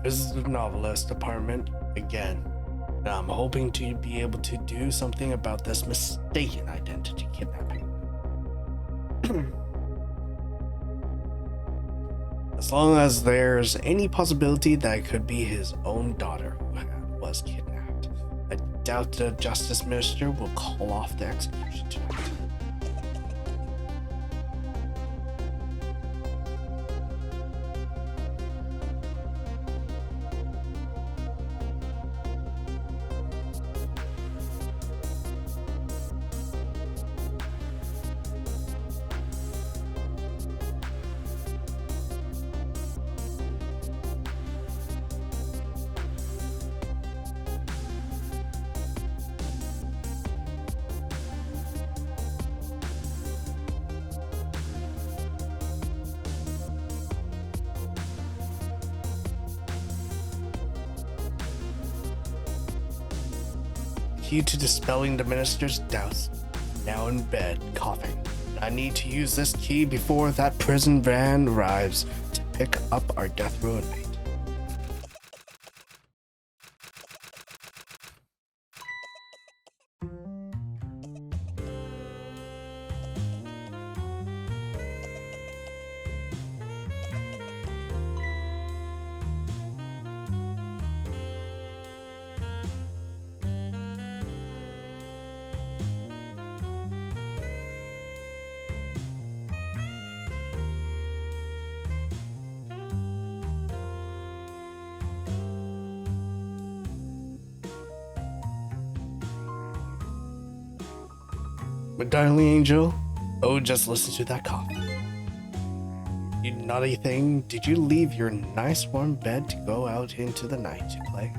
This is the novelist apartment again, and I'm hoping to be able to do something about this mistaken identity kidnapping. As long as there's any possibility that it could be his own daughter who was kidnapped, I doubt the Justice Minister will call off the execution tonight. Key to dispelling the minister's doubts. Now in bed, coughing. I need to use this key before that prison van arrives to pick up our death row inmate. My darling angel, oh, just listen to that cough. You naughty thing, did you leave your nice warm bed to go out into the night to play?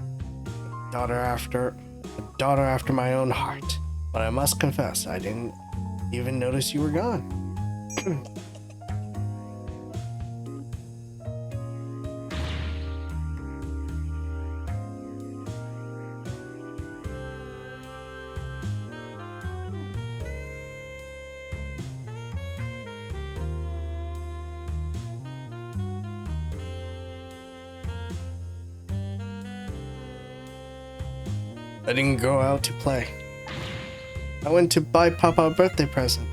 A daughter after my own heart. But I must confess, I didn't even notice you were gone. I didn't go out to play. I went to buy Papa a birthday present.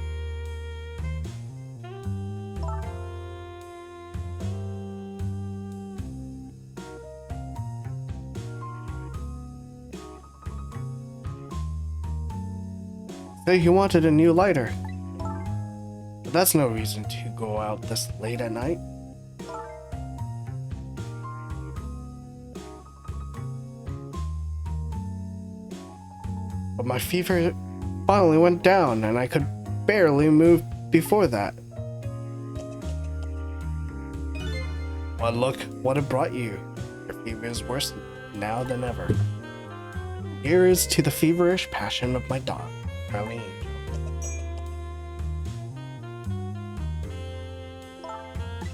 Say he wanted a new lighter. But that's no reason to go out this late at night. But my fever finally went down and I could barely move before that. Well, look what it brought you. Your fever is worse now than ever. Here is to the feverish passion of my dog, darling angel.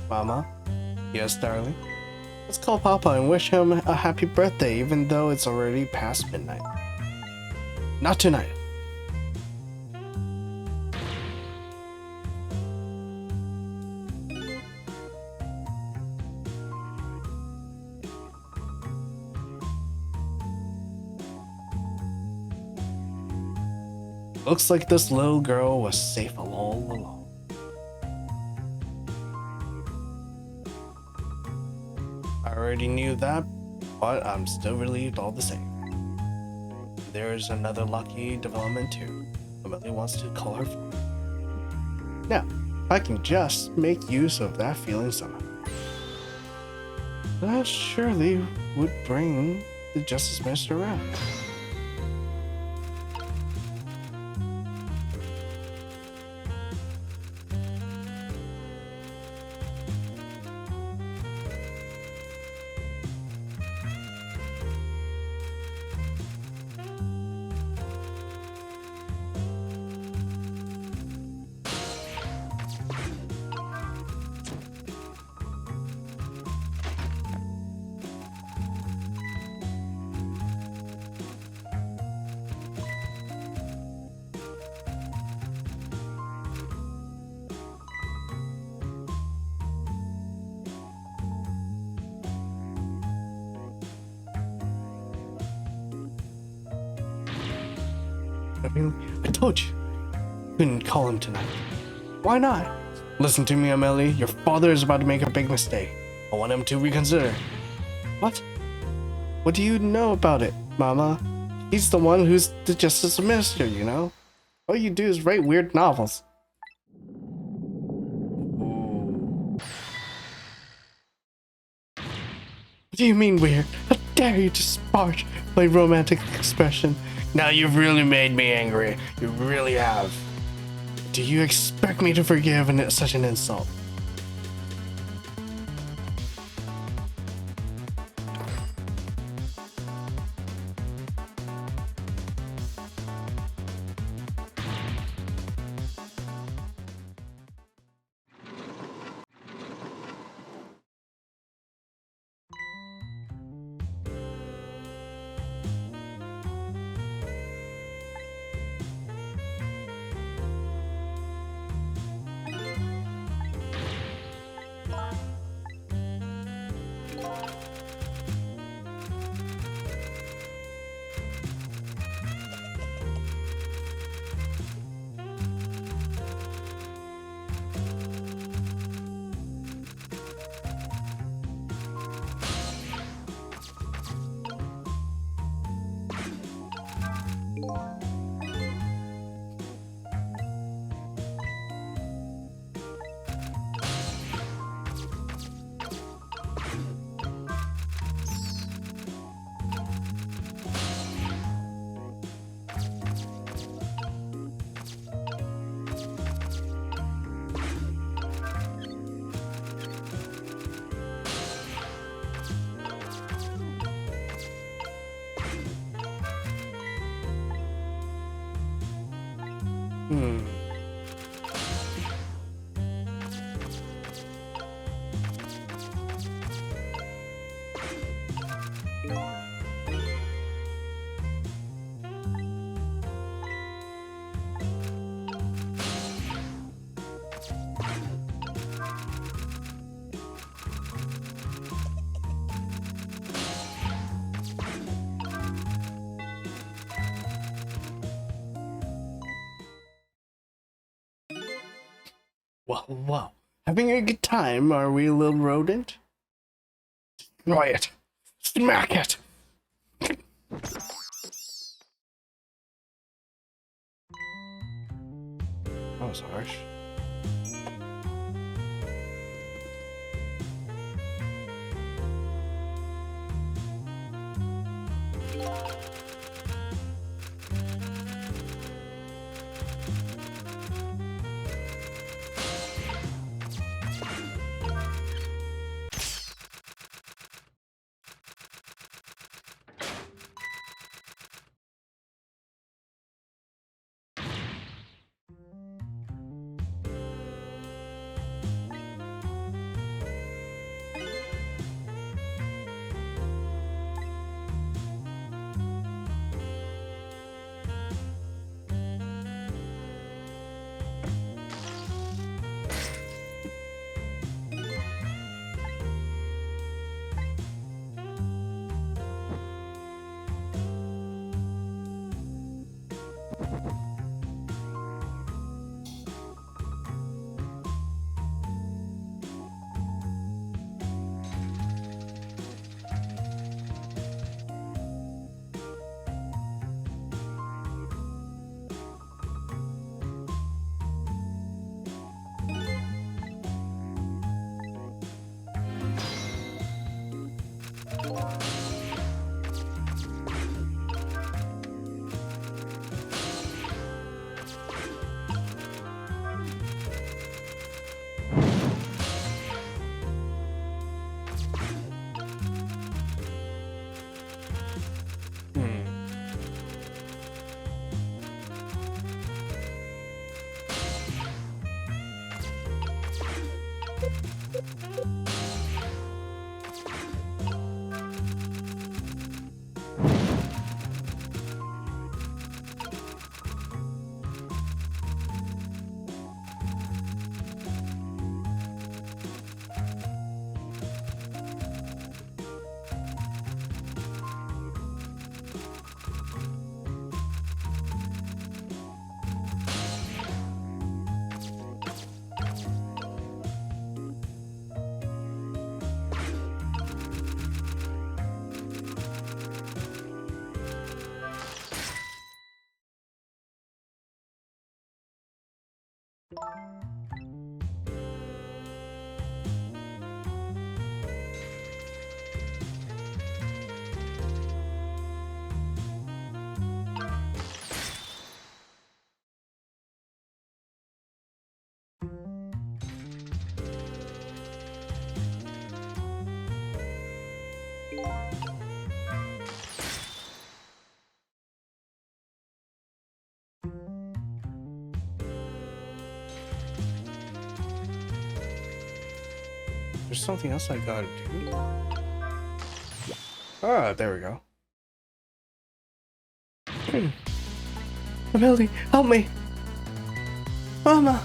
Mama? Yes, darling? Let's call Papa and wish him a happy birthday even though it's already past midnight. Not tonight. Looks like this little girl was safe all along. I already knew that, but I'm still relieved all the same. There's another lucky development too. Emily wants to call her phone. Now, if I can just make use of that feeling somehow. That surely would bring the Justice Minister around. I told you. Couldn't call him tonight. Why not? Listen to me, Amelie. Your father is about to make a big mistake. I want him to reconsider. What? What do you know about it, Mama? He's the one who's the justice minister, you know? All you do is write weird novels. Ooh. What do you mean weird? How dare you disparage my romantic expression? Now you've really made me angry. You really have. Do you expect me to forgive such an insult? Well, having a good time, are we, little rodent? Destroy it! Smack it! That was harsh. There's something else I gotta do. Ah, there we go. Melody, help me! Mama!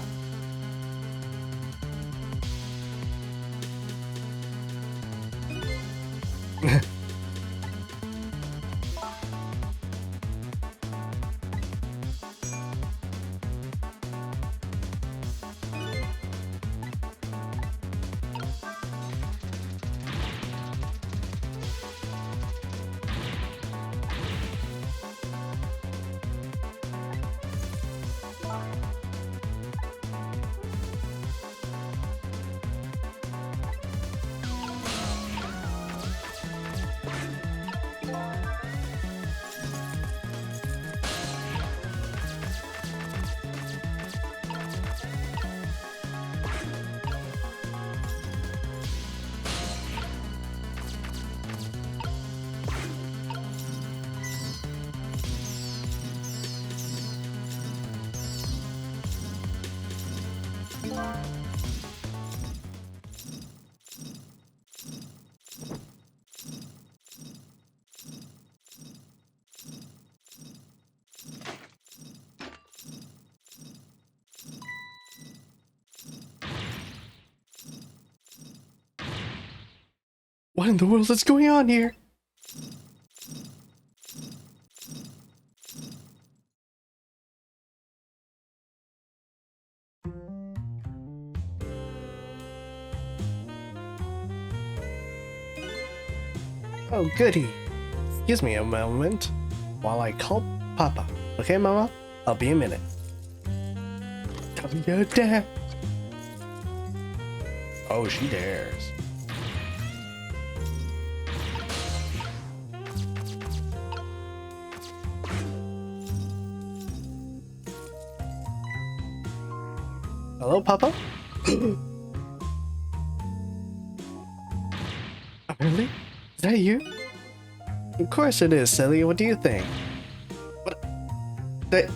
What in the world is going on here? Oh, goody. Excuse me a moment while I call Papa. Okay, Mama? I'll be a minute. Tell your dad. Oh, she dares. Hello, Papa? Really? Is that you? Of course it is, silly. What do you think? What? That...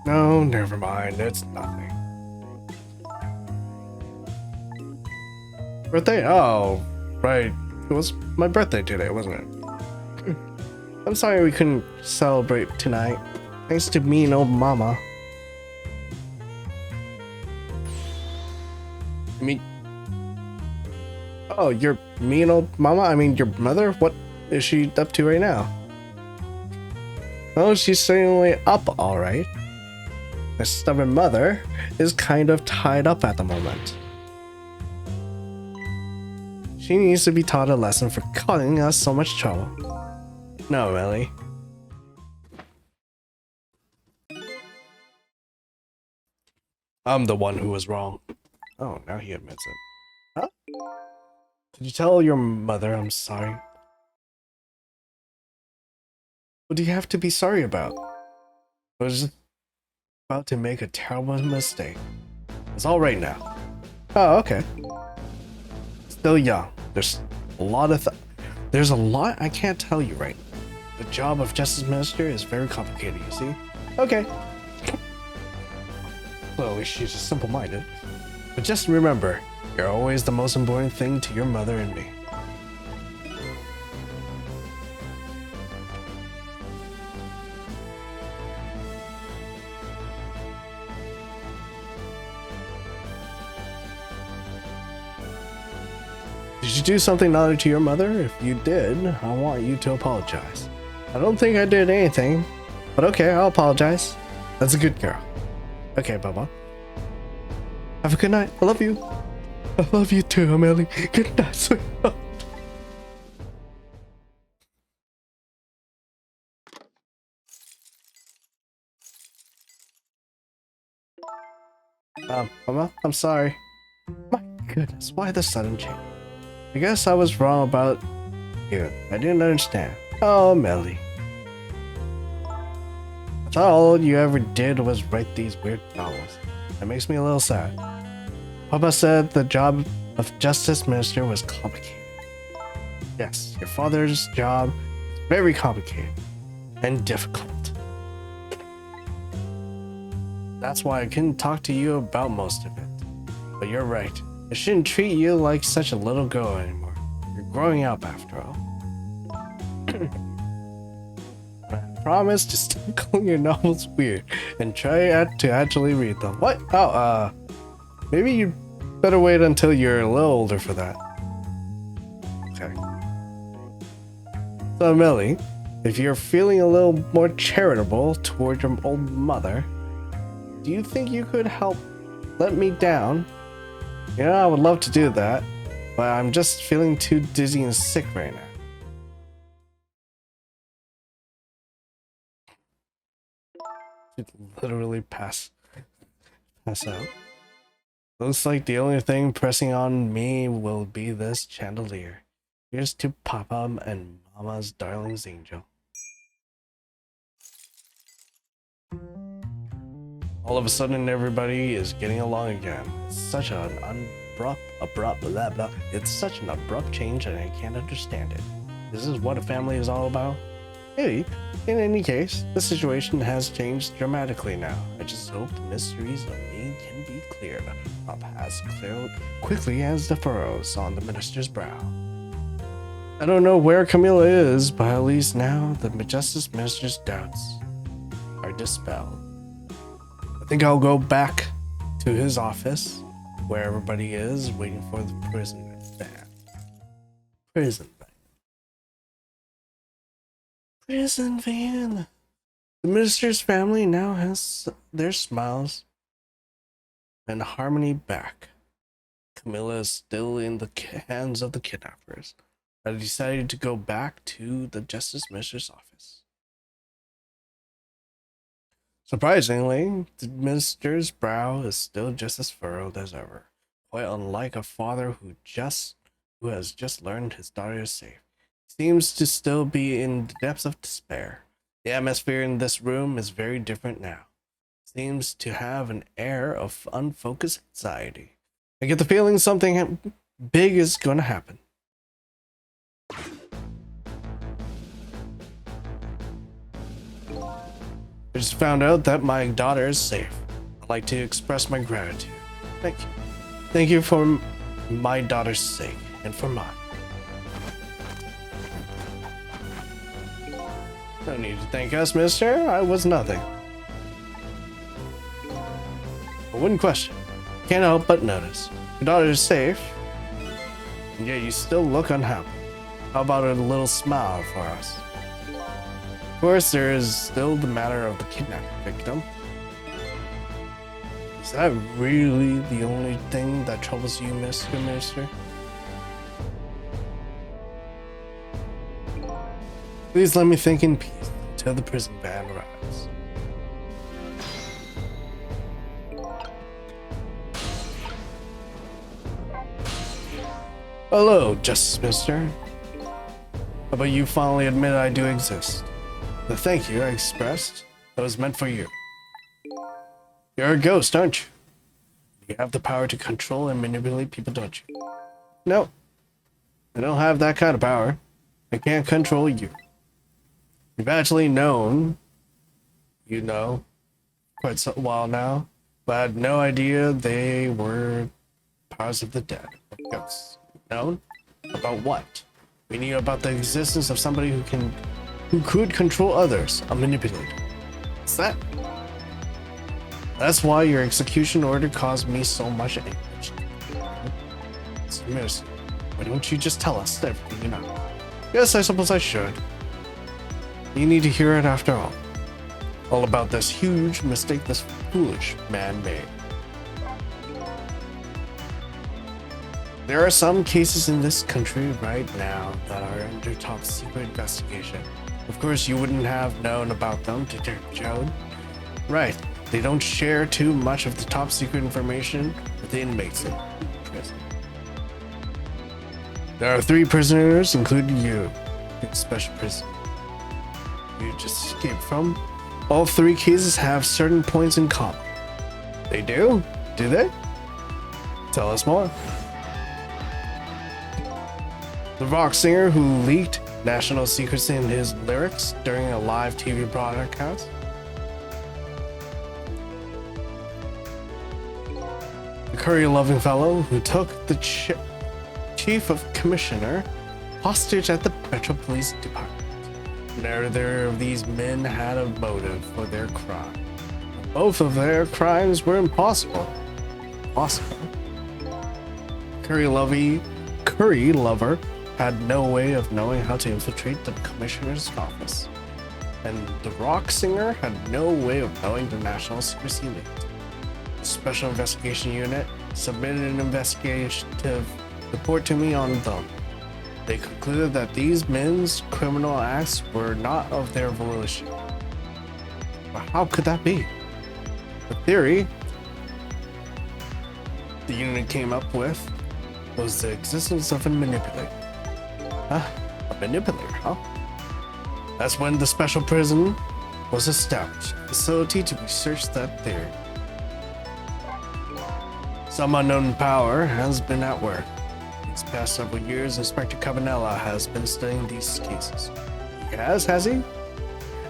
No, never mind. It's nothing. Birthday? Oh, right. It was my birthday today, wasn't it? I'm sorry we couldn't celebrate tonight. Thanks to me and old Mama. I mean... Oh, your mean old Mama? I mean, your mother? What is she up to right now? Oh, she's certainly up, alright. My stubborn mother is kind of tied up at the moment. She needs to be taught a lesson for causing us so much trouble. No, Ellie. I'm the one who was wrong. Oh, now he admits it. Huh? Did you tell your mother I'm sorry? What do you have to be sorry about? I was just about to make a terrible mistake. It's all right now. Oh, okay. Still young. There's a lot I can't tell you right now. The job of Justice Minister is very complicated, you see? Okay. Well, at least she's just simple-minded. But just remember, you're always the most important thing to your mother and me. Did you do something naughty to your mother? If you did, I want you to apologize. I don't think I did anything, but okay, I'll apologize. That's a good girl. Okay, Baba. Have a good night. I love you. I love you too, Amelie. Good night, sweetheart. Mama, I'm sorry. My goodness, why the sudden change? I guess I was wrong about you. I didn't understand. Oh, Melly. I thought all you ever did was write these weird novels. That makes me a little sad. Papa said the job of Justice Minister was complicated. Yes, your father's job is very complicated and difficult. That's why I couldn't talk to you about most of it. But you're right. I shouldn't treat you like such a little girl anymore. You're growing up after all. I promise to stop calling your novels weird and try to actually read them. What? Oh, maybe you better wait until you're a little older for that. Okay. So, Millie, if you're feeling a little more charitable toward your old mother, do you think you could help let me down? You know, I would love to do that, but I'm just feeling too dizzy and sick right now. She'd literally pass out. Looks like the only thing pressing on me will be this chandelier. Here's to Papa and Mama's darling's angel. All of a sudden, everybody is getting along again. It's such an abrupt blah blah. It's such an abrupt change, and I can't understand it. This is what a family is all about. Maybe. In any case, the situation has changed dramatically now. I just hope the mysteries of me can be cleared up as quickly as the furrows on the minister's brow. I don't know where Camilla is, but at least now the Justice Minister's doubts are dispelled. I think I'll go back to his office, where everybody is, waiting for the prison van. Prison van. The minister's family now has their smiles and harmony back. Camilla is still in the hands of the kidnappers. I decided to go back to the Justice Minister's office. Surprisingly, the minister's brow is still just as furrowed as ever, quite unlike a father who has just learned his daughter is safe. He seems to still be in the depths of despair. The atmosphere in this room is very different now. Seems to have an air of unfocused anxiety. I get the feeling something big is going to happen. I just found out that my daughter is safe. I'd like to express my gratitude. Thank you. Thank you for my daughter's sake and for mine. No need to thank us, mister. I was nothing. I wouldn't question. Can't help but notice. Your daughter is safe, and yet you still look unhappy. How about a little smile for us? Of course, there is still the matter of the kidnapping victim. Is that really the only thing that troubles you, Mr. Minister? Please let me think in peace until the prison van arrives. Hello, Justice Minister. How about you finally admit I do exist? The thank you I expressed, that was meant for you. You're a ghost, aren't you? You have the power to control and manipulate people, don't you? No, I don't have that kind of power. I can't control you. You've actually known, quite a while now, but I had no idea they were powers of the dead, ghosts. Known? About what? We knew about the existence of somebody who could control others, a manipulator. What's that? That's why your execution order caused me so much anguish. Mr. Minister, why don't you just tell us everything you know? Yes, I suppose I should. You need to hear it after all. All about this huge mistake this foolish man made. There are some cases in this country right now that are under top secret investigation. Of course, you wouldn't have known about them, Detective Jones. Right. they don't share too much of the top secret information with the inmates in prison. There are 3 prisoners, including you, in special prison you just escaped from. All 3 cases have certain points in common. They do? Do they? Tell us more. The rock singer who leaked national secrets in his lyrics during a live TV broadcast. The curry-loving fellow who took the chief of commissioner hostage at the Metro Police Department. Neither of these men had a motive for their crime. Both of their crimes were impossible. Curry lover had no way of knowing how to infiltrate the commissioner's office, and the rock singer had no way of knowing the national secrecy leak. The Special Investigation Unit submitted an investigative report to me on them. They concluded that these men's criminal acts were not of their volition. But how could that be? The theory the unit came up with was the existence of a manipulator. A manipulator, huh? That's when the special prison was established, a facility to research that theory. Some unknown power has been at work. These past several years, Inspector Cabanella has been studying these cases. He has he?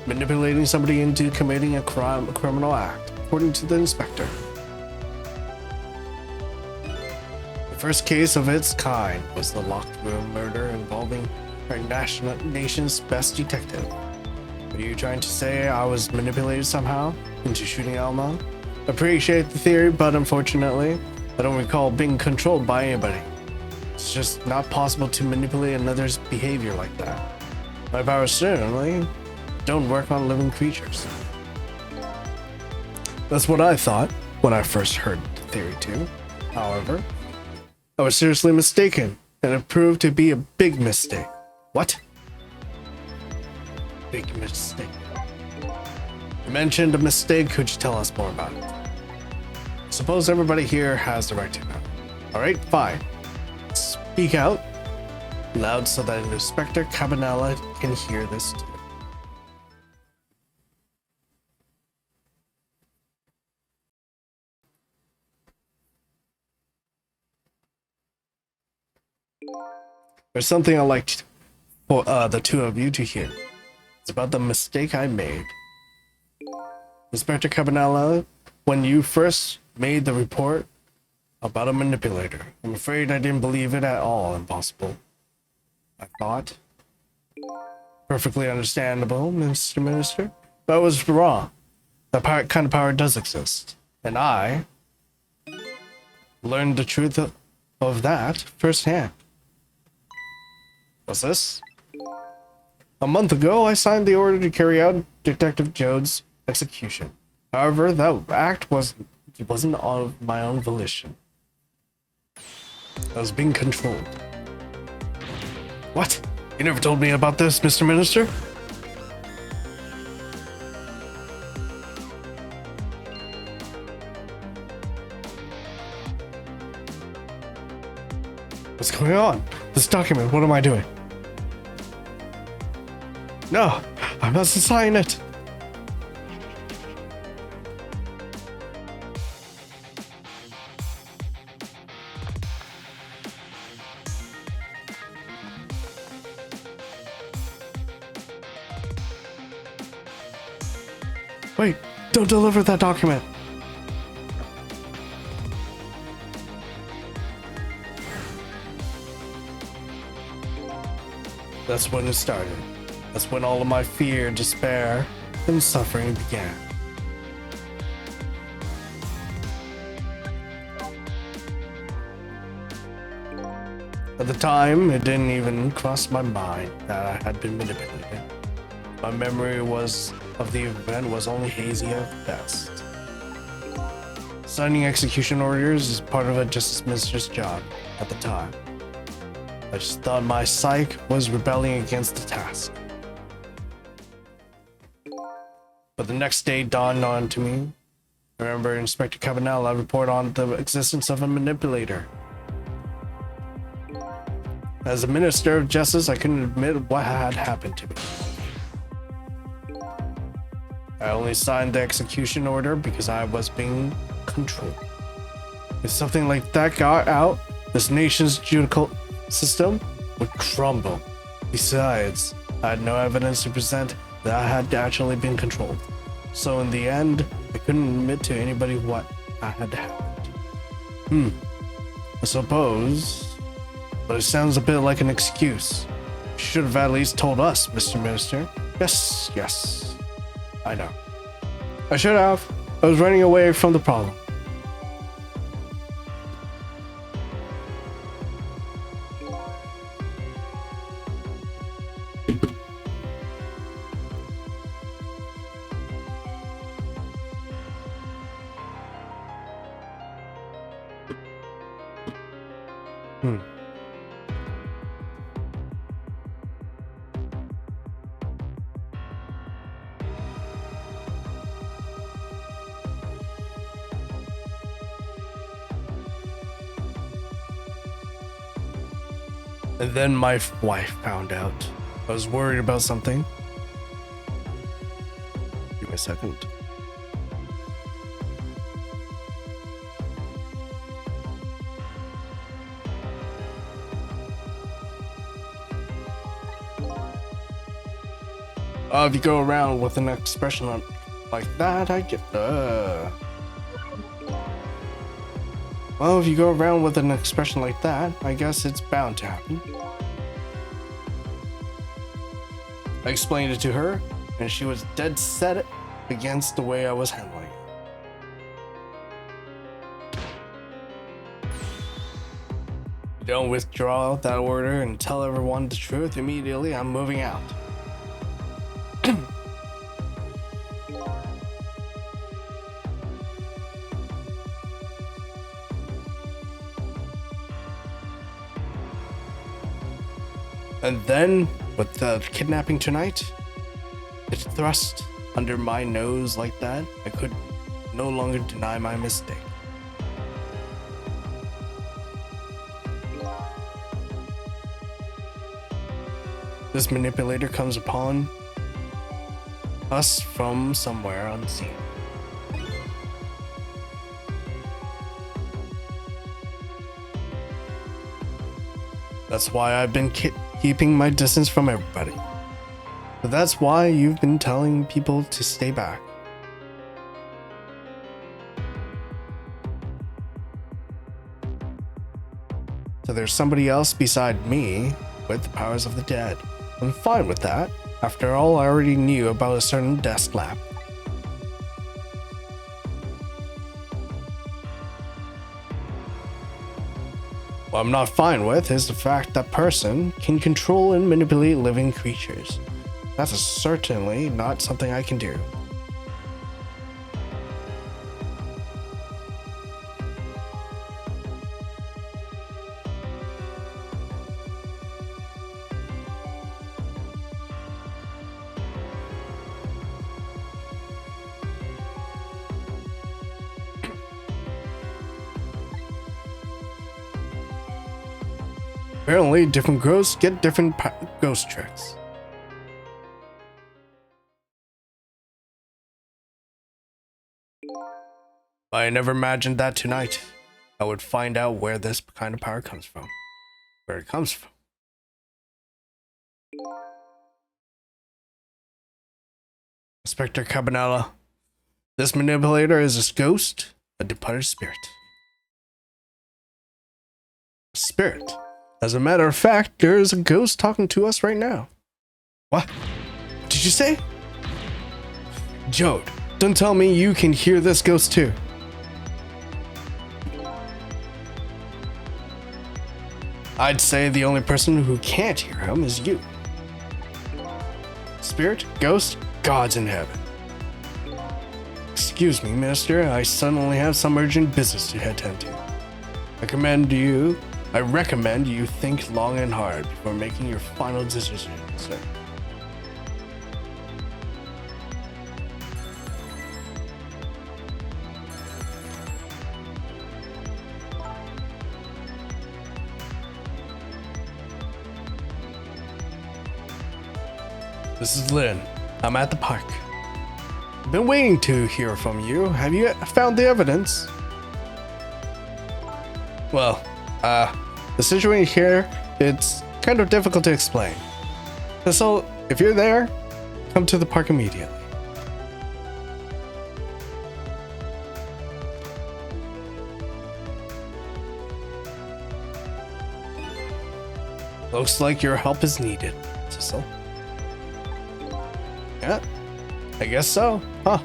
Manipulating somebody into committing a criminal act, according to the inspector. The first case of its kind was the locked room murder involving our nation's best detective. Are you trying to say I was manipulated somehow into shooting Elmo? Appreciate the theory, but unfortunately, I don't recall being controlled by anybody. It's just not possible to manipulate another's behavior like that. My powers certainly don't work on living creatures. That's what I thought when I first heard the theory too. However, I was seriously mistaken, and it proved to be a big mistake. What? Big mistake. You mentioned a mistake. Could you tell us more about it? Suppose everybody here has the right to know. Alright, fine. Speak out loud so that Inspector Cabanella can hear this too. There's something I'd like for the 2 of you to hear. It's about the mistake I made. Inspector Cabanella, when you first made the report about a manipulator, I'm afraid I didn't believe it at all impossible. I thought. Perfectly understandable, Mr. Minister. But I was wrong. That kind of power does exist. And I learned the truth of that firsthand. What's this? A month ago, I signed the order to carry out Detective Jode's execution. However, that act wasn't of my own volition. I was being controlled. What? You never told me about this, Mr. Minister? What's going on? This document, what am I doing? No, I mustn't sign it. Wait, don't deliver that document. That's when it started. That's when all of my fear, despair, and suffering began. At the time, it didn't even cross my mind that I had been manipulated. My memory of the event was only hazy at best. Signing execution orders is part of a justice minister's job at the time. I just thought my psyche was rebelling against the task. But the next day dawned on to me Remember, Inspector Cabanella reported on the existence of a manipulator. As a Minister of Justice, I couldn't admit what had happened to me. I only signed the execution order because I was being controlled. If something like that got out, this nation's judicial system would crumble. Besides, I had no evidence to present that I had actually been controlled. So in the end, I couldn't admit to anybody what had happened. I suppose, but it sounds a bit like an excuse. You should have at least told us, Mr. Minister. Yes, I know. I should have. I was running away from the problem. And then my wife found out. I was worried about something. Give me a second. If you go around with an expression like that, I get Well, if you go around with an expression like that, I guess it's bound to happen. I explained it to her, and she was dead set against the way I was handling it. Don't withdraw that order and tell everyone the truth immediately. I'm moving out. And then, with the kidnapping tonight, it thrust under my nose like that, I could no longer deny my mistake. This manipulator comes upon us from somewhere unseen. That's why I've been keeping my distance from everybody. But that's why you've been telling people to stay back. So there's somebody else beside me with the powers of the dead. I'm fine with that. After all, I already knew about a certain desk lamp. What I'm not fine with is the fact that person can control and manipulate living creatures. That's certainly not something I can do. Apparently, different ghosts get different ghost tricks. I never imagined that tonight I would find out where this kind of power comes from. Where it comes from. Inspector Cabanella, this manipulator is a ghost, a departed spirit. A spirit? As a matter of fact, there is a ghost talking to us right now. What? Did you say? Jode, don't tell me you can hear this ghost too. I'd say the only person who can't hear him is you. Spirit, ghost, gods in heaven. Excuse me, Minister, I suddenly have some urgent business to attend to. I recommend you think long and hard before making your final decision, sir. This is Lynn. I'm at the park. Been waiting to hear from you. Have you found the evidence? Well, the situation here, it's kind of difficult to explain. So, if you're there, come to the park immediately. Looks like your help is needed, Cecil. Yeah, I guess so, huh?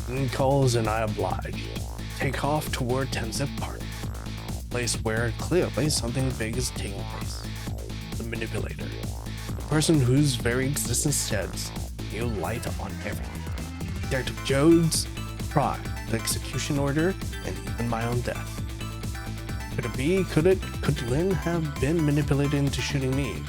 Lynn calls and I oblige. Take off toward Tenzip Park, a place where clearly something big is taking place. The manipulator, the person whose very existence sheds new light on everything. Detective Jode's pride, the execution order, and even my own death. Could it be? Could Lynn have been manipulated into shooting me?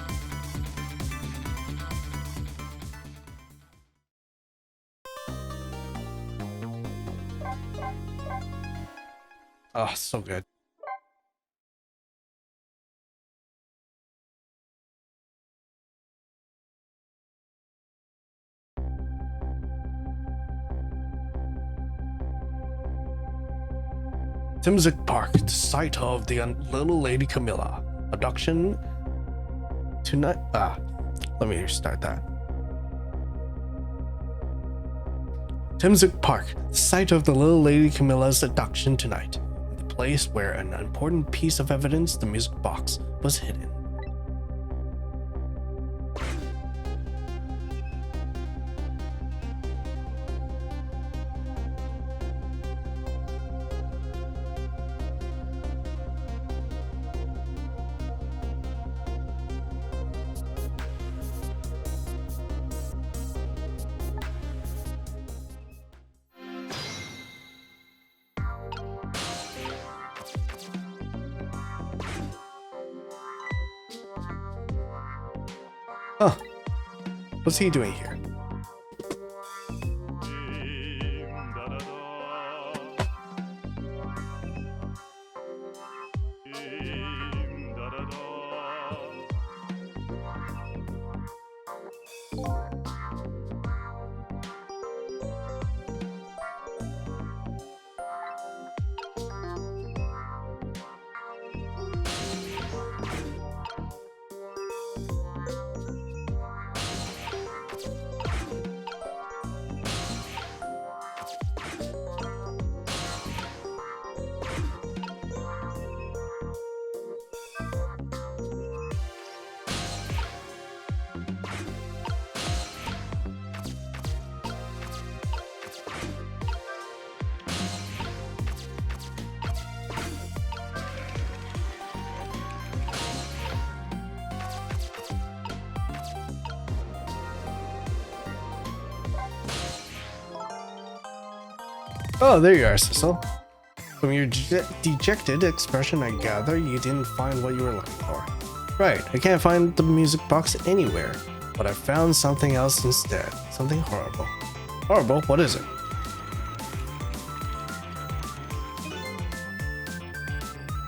Oh, so good. Timzik Park, the site of the little Lady Camilla abduction tonight. Let me restart that. Timzik Park, the site of the little Lady Camilla's abduction tonight. The place where an important piece of evidence, the music box, was hidden. Huh. What's he doing here? Oh, there you are, Cecil. From your dejected expression, I gather you didn't find what you were looking for. Right, I can't find the music box anywhere, but I found something else instead. Something horrible. Horrible? What is it?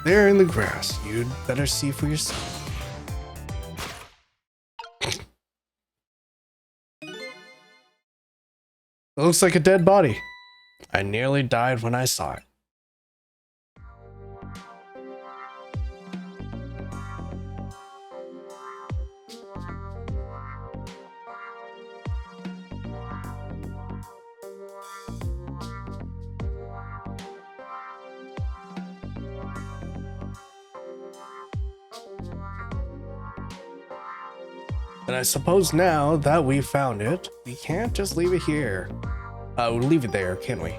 There in the grass. You'd better see for yourself. It looks like a dead body. I nearly died when I saw it. And I suppose now that we found it, we can't just leave it here. We'll leave it there, can't we?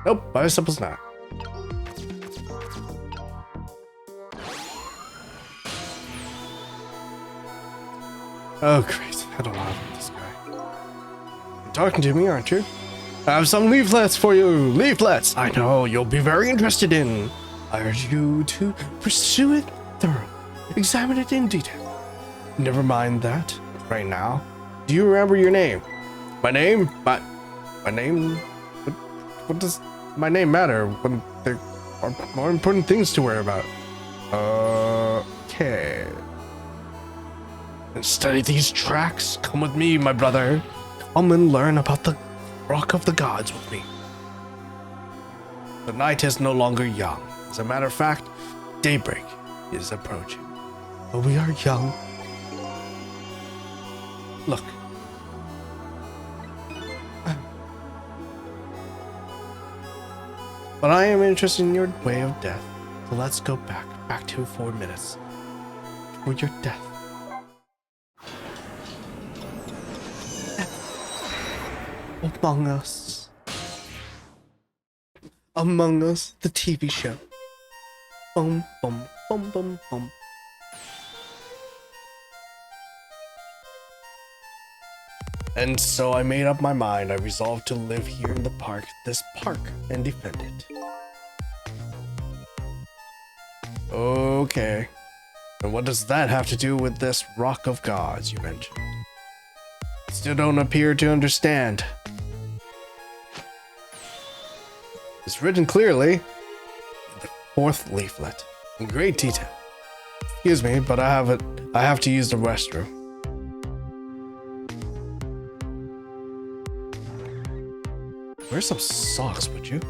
Nope, I suppose not. Oh, great. I don't know how to this guy. You're talking to me, aren't you? I have some leaflets for you. Leaflets I know you'll be very interested in. I urge you to pursue it thoroughly. Examine it in detail. Never mind that. Right now, do you remember your name? My name? My name? What does my name matter when there are more important things to worry about? Okay. And study these tracks. Come with me, my brother. Come and learn about the Rock of the Gods with me. The night is no longer young. As a matter of fact, daybreak is approaching. But we are young. Look. But I am interested in your way of death. So let's go back to 4 minutes. For your death. Among Us. Among Us, the TV show. Boom, boom, boom, boom, boom. And so I made up my mind. I resolved to live here in this park, and defend it. Okay. And what does that have to do with this Rock of Gods you mentioned? Still don't appear to understand. It's written clearly in the 4th leaflet, in great detail. Excuse me, but I have to use the restroom. Where's some socks, would you?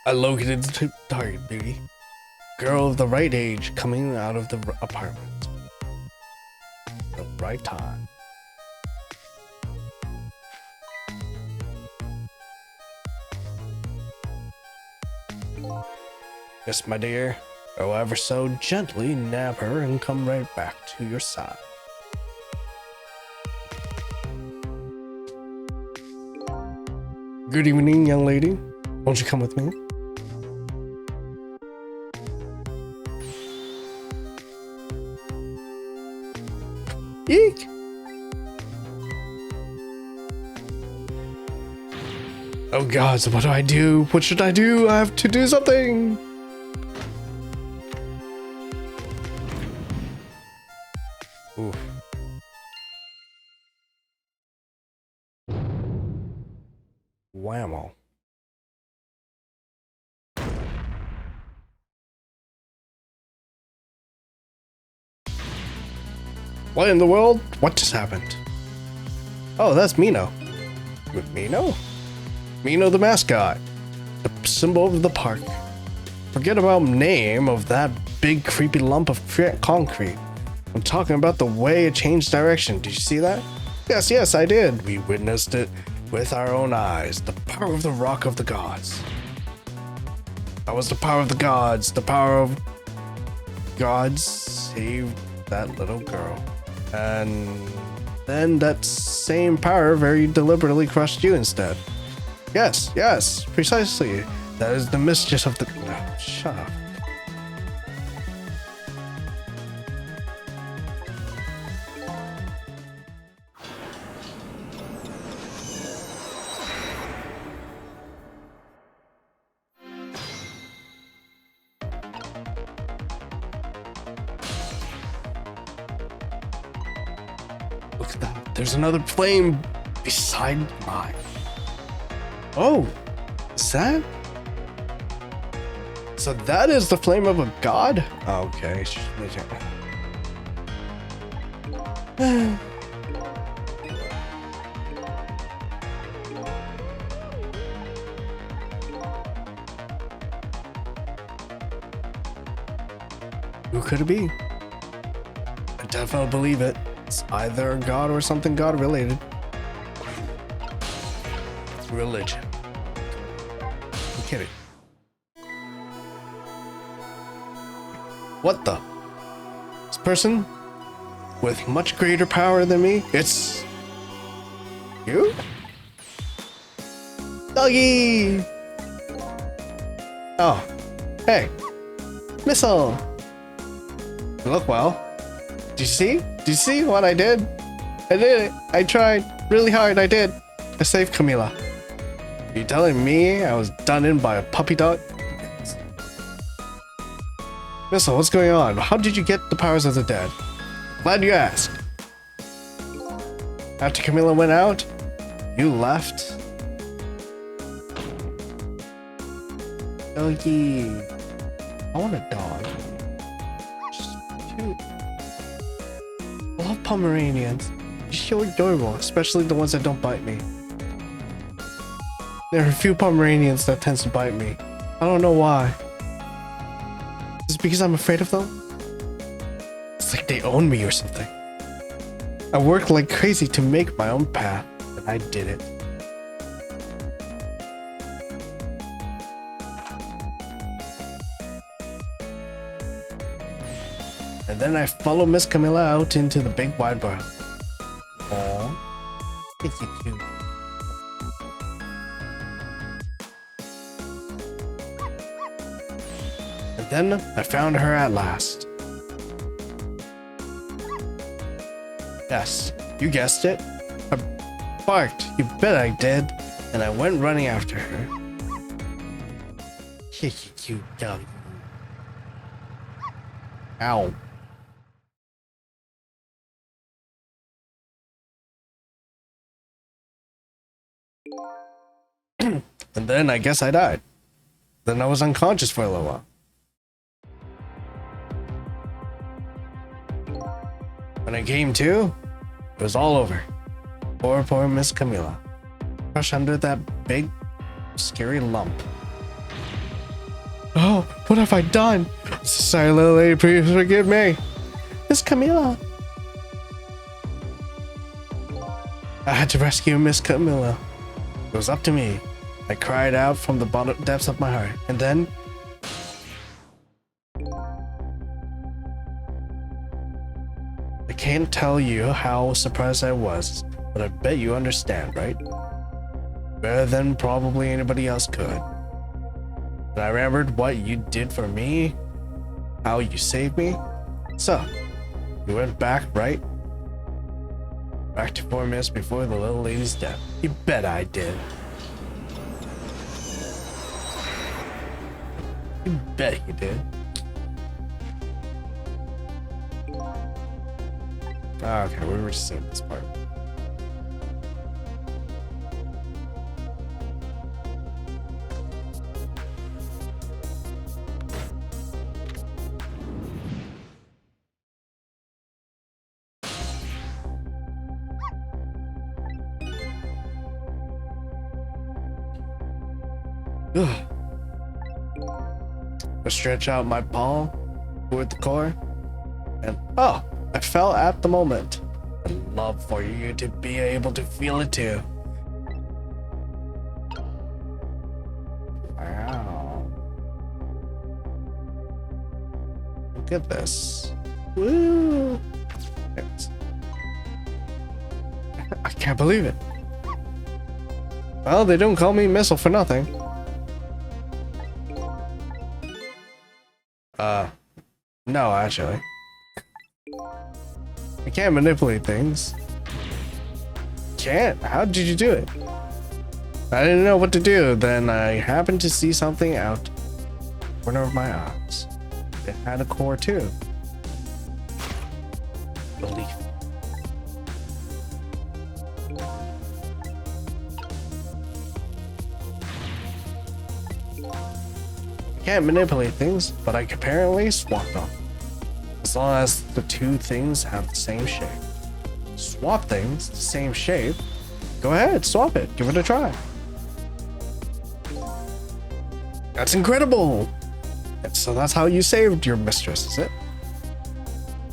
I located the target, beauty. Girl of the right age coming out of the apartment. The right time. Yes, my dear. Go ever so gently nab her and come right back to your side. Good evening, young lady. Won't you come with me? Eek! Oh god, so what do I do? What should I do? I have to do something! Oof. Whammo. What in the world? What just happened? Oh, that's Mino. Mino? Mino the mascot. The symbol of the park. Forget about name of that big creepy lump of concrete. I'm talking about the way it changed direction. Did you see that? Yes, I did. We witnessed it with our own eyes. The power of the Rock of the Gods. That was the power of the gods. The power of gods saved that little girl. And then that same power very deliberately crushed you instead. Yes, precisely. That is the mischief of the... No, shut up. Look at that. There's another flame beside mine. Oh, is that? So that is the flame of a god? Okay. Who could it be? I definitely believe it. It's either a god or something god related. It's religion. I'm kidding. What the? This person with much greater power than me. It's you? Doggy! Oh, hey, missile! You look well. Do you see? Do you see what I did? I did it. I tried really hard. I did. I saved Camila. Are you telling me I was done in by a puppy dog? Missile, what's going on? How did you get the powers of the dead? Glad you asked. After Camila went out, you left. Doggy. I want a dog. Just cute. I love Pomeranians. They're so adorable, especially the ones that don't bite me. There are a few Pomeranians that tends to bite me. I don't know why. Is it because I'm afraid of them? It's like they own me or something. I worked like crazy to make my own path, and I did it. And then I follow Miss Camilla out into the big wide world. Aww. It's so cute. And then I found her at last. Yes, you guessed it. I barked, you bet I did, and I went running after her. Cute dog. Ow. And then I guess I died. Then I was unconscious for a little while. When I came to, it was all over. Poor Miss Camilla. Crushed under that big, scary lump. Oh, what have I done? Sorry, little lady, please forgive me. Miss Camilla. I had to rescue Miss Camilla. It was up to me. I cried out from the bottom depths of my heart, and then I can't tell you how surprised I was, but I bet you understand, right? Better than probably anybody else could. And I remembered what you did for me, how you saved me. So, you went back, right? Back to 4 minutes before the little lady's death. You bet I did. You bet you did. Okay, we were just saying this part. Ugh. I stretch out my palm toward the core, and oh, I fell at the moment. I'd love for you to be able to feel it too. Wow. Look at this. Woo! I can't believe it. Well, they don't call me Missile for nothing. No, actually. I can't manipulate things. Can't? How did you do it? I didn't know what to do, then I happened to see something out the corner of my eyes. It had a core too. Belief. I can't manipulate things, but I can apparently swap them. As long as the two things have the same shape. Swap things, the same shape. Go ahead, swap it. Give it a try. That's incredible! And so that's how you saved your mistress, is it?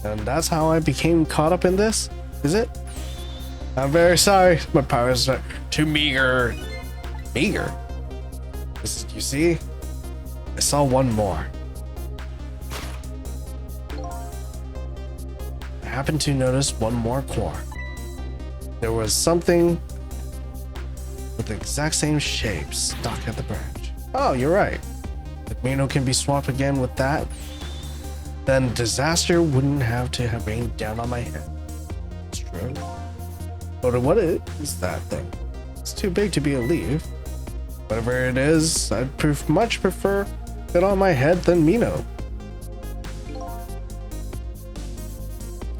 And that's how I became caught up in this, is it? I'm very sorry. My powers are too meager. Meager? You see? I saw one more. I happened to notice one more core. There was something with the exact same shape stuck at the branch. Oh, you're right. If Mino can be swapped again with that, then disaster wouldn't have to have rained down on my head. It's true. But what is that thing? It's too big to be a leaf. Whatever it is, I'd much prefer it on my head than Mino.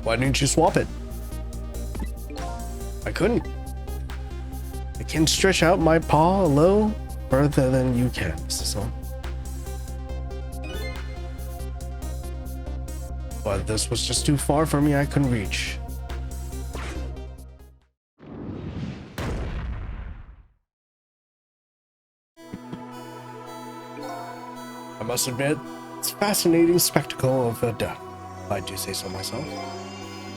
Why didn't you swap it? I couldn't. I can stretch out my paw a little further than you can, so. But this was just too far for me, I couldn't reach. I must admit, it's a fascinating spectacle of a death, if I do say so myself.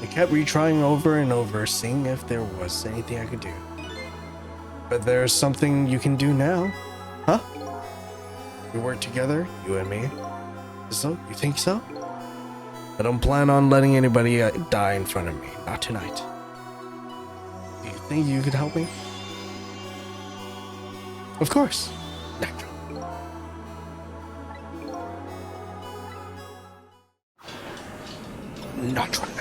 I kept retrying over and over, seeing if there was anything I could do. But there's something you can do now. Huh? We work together, you and me. So, you think so? I don't plan on letting anybody die in front of me. Not tonight. Do you think you could help me? Of course. Naturally. Naturally.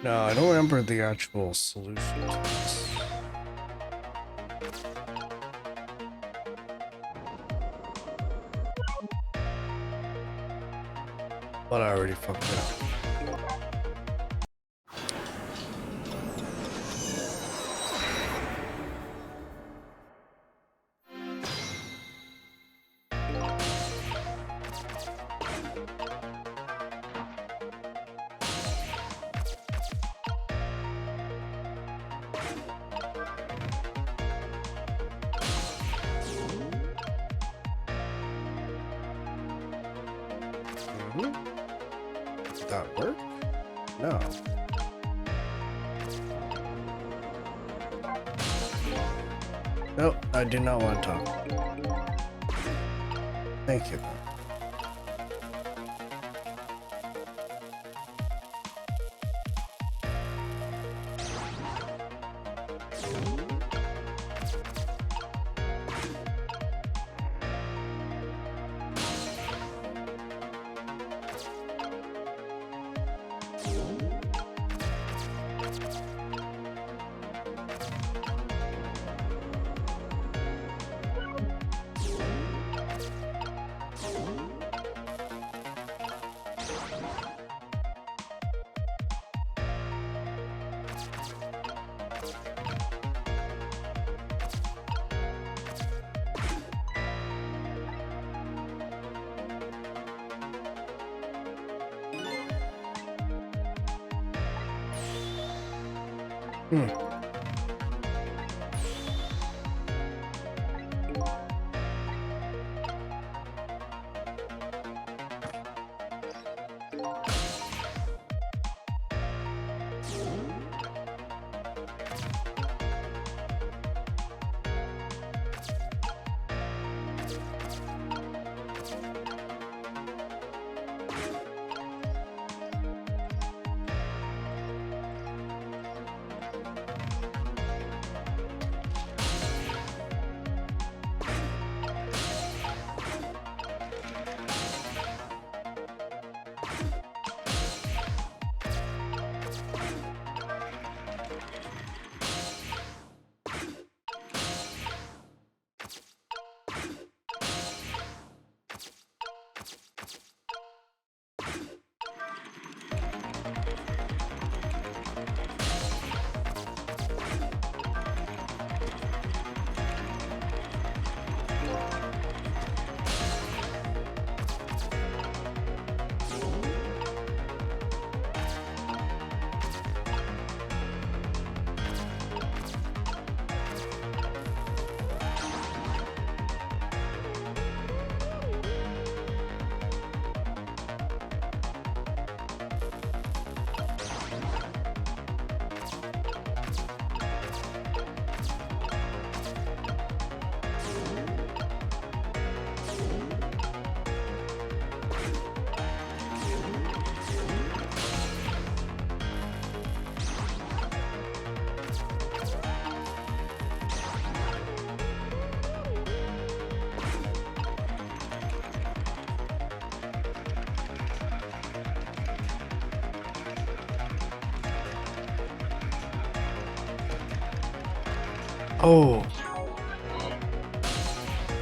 No, I don't remember the actual solution to this. But I already fucked it up. Did that work? No. Nope, I do not want to talk. Thank you. Oh.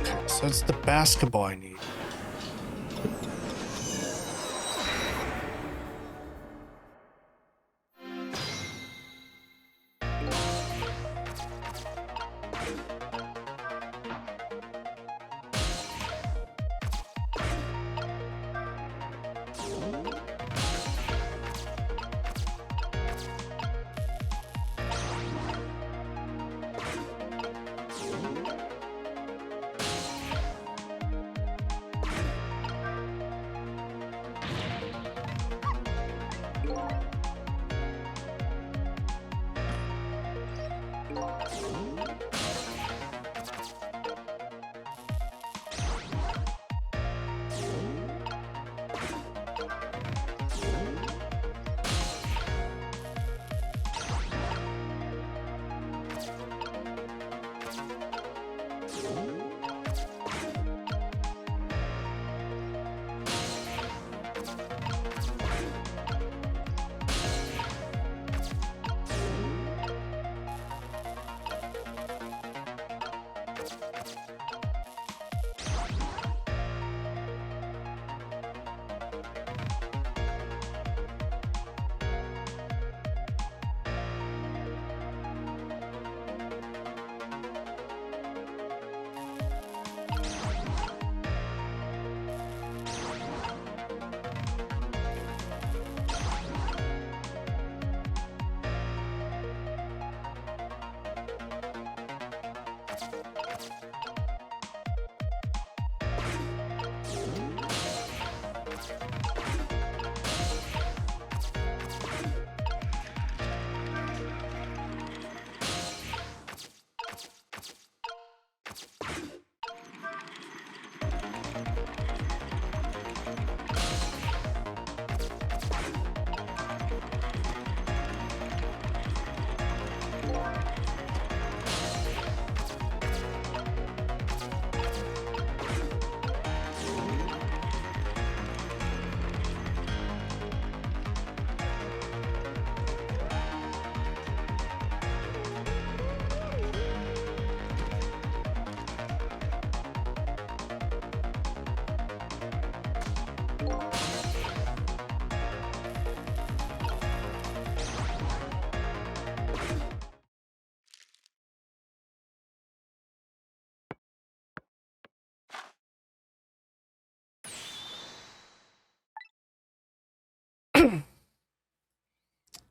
Okay, so it's the basketball I need.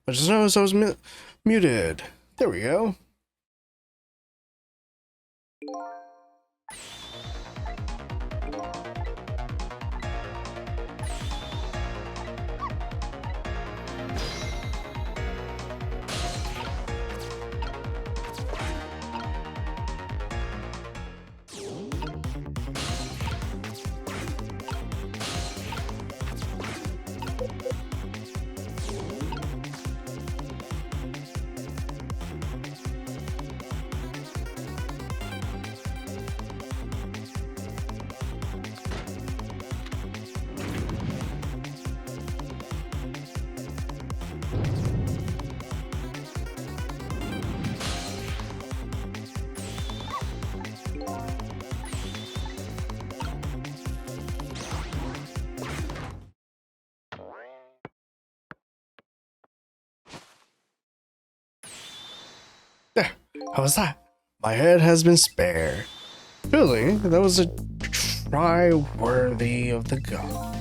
I just noticed I was muted. There we go. There. How was that? My head has been spared. Really? That was a try worthy of the god.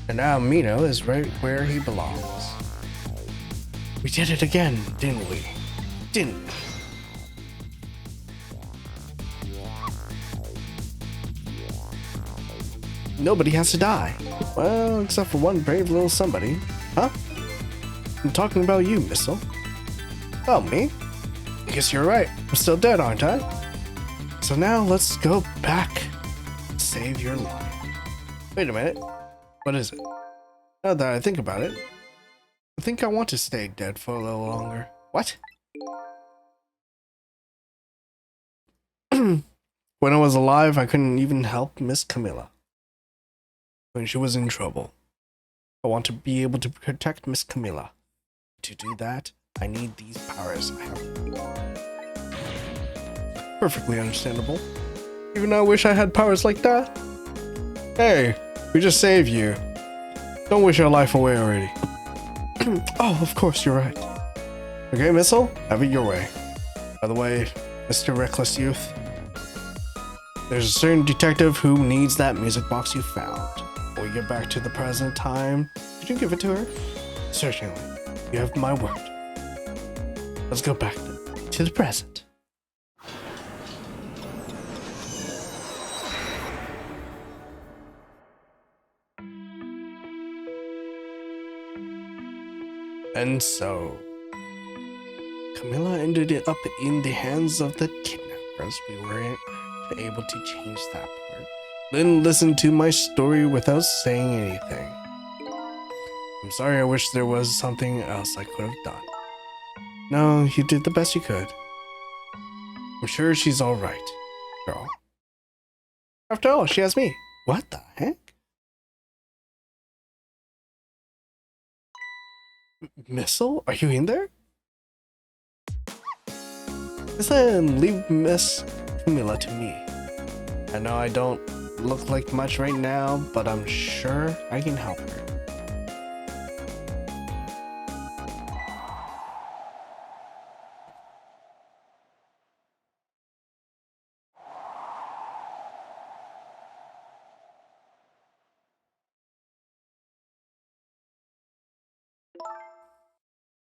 And now Mino is right where he belongs. We did it again, didn't we? Didn't we? Nobody has to die. Well, except for one brave little somebody. Huh? I'm talking about you, Missile. Oh, me? I guess you're right. I'm still dead, aren't I? So now let's go back. Save your life. Wait a minute. What is it? Now that I think about it, I think I want to stay dead for a little longer. What? When I was alive, I couldn't even help Miss Camilla when she was in trouble. I want to be able to protect Miss Camilla. To do that, I need these powers I have. Perfectly understandable. Even I wish I had powers like that. Hey, we just saved you. Don't wish your life away already. Oh, of course, you're right. Okay, Missile, have it your way. By the way, Mr. Reckless Youth, there's a certain detective who needs that music box you found. When we get back to the present time, could you give it to her? Certainly. You have my word. Let's go back to the present. And so, Camilla ended up in the hands of the kidnappers. We weren't able to change that part. Lynn listened to my story without saying anything. I'm sorry, I wish there was something else I could have done. No, you did the best you could. I'm sure she's alright, girl. After all, she has me. What the heck? Missile, are you in there? Listen, leave Miss Camilla to me. I know I don't look like much right now, but I'm sure I can help her.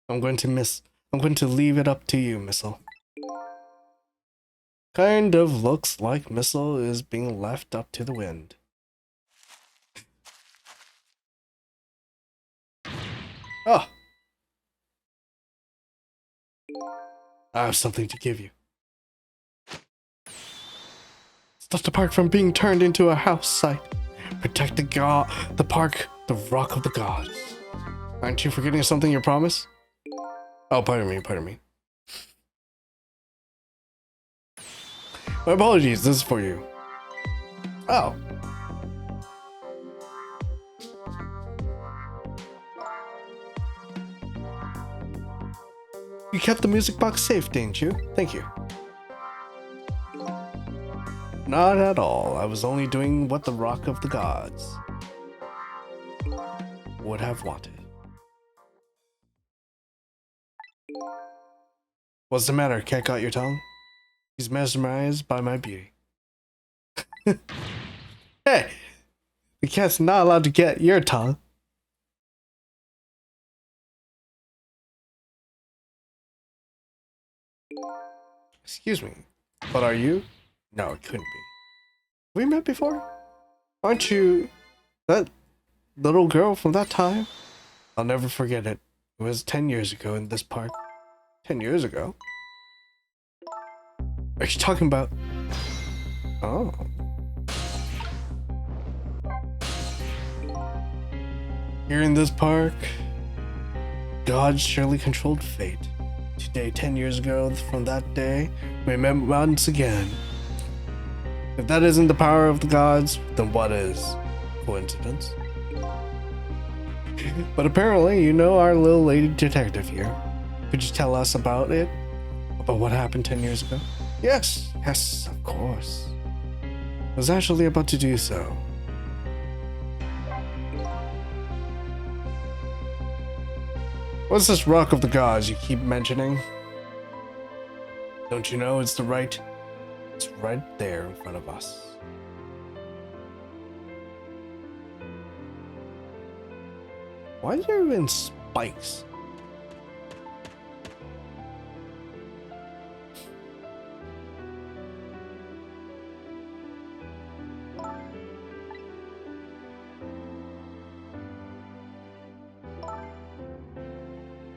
I'm going to leave it up to you, Missile. Kind of looks like Missile is being left up to the wind. Oh! I have something to give you. Stop the park from being turned into a house site. Protect the park, the Rock of the Gods. Aren't you forgetting something you promised? Oh, pardon me. My apologies, this is for you. Oh. You kept the music box safe, didn't you? Thank you. Not at all. I was only doing what the Rock of the Gods would have wanted. What's the matter? Cat got your tongue? He's mesmerized by my beauty. Hey! The cat's not allowed to get your tongue. Excuse me, but are you? No, it couldn't be. We met before? Aren't you that little girl from that time? I'll never forget it. It was 10 years ago in this park. 10 years ago? Are you talking about... Oh. Here in this park, God surely controlled fate. Today, 10 years ago from that day, we met once again. If that isn't the power of the gods, then what is? Coincidence? But apparently, you know our little lady detective here. Could you tell us about it? About what happened 10 years ago? Yes, of course. I was actually about to do so. What's this Rock of the Gods you keep mentioning? Don't you know it's right there in front of us. Why are there even spikes?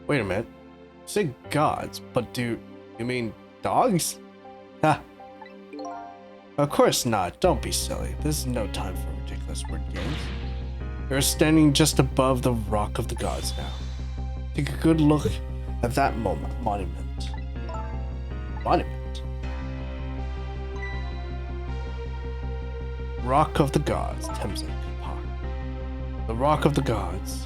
Wait a minute. You say gods, but do you mean dogs? Ha! Of course not. Don't be silly. This is no time for ridiculous word games. You're standing just above the Rock of the Gods now. Take a good look at that monument. Rock of the Gods, Temsek Park. The Rock of the Gods.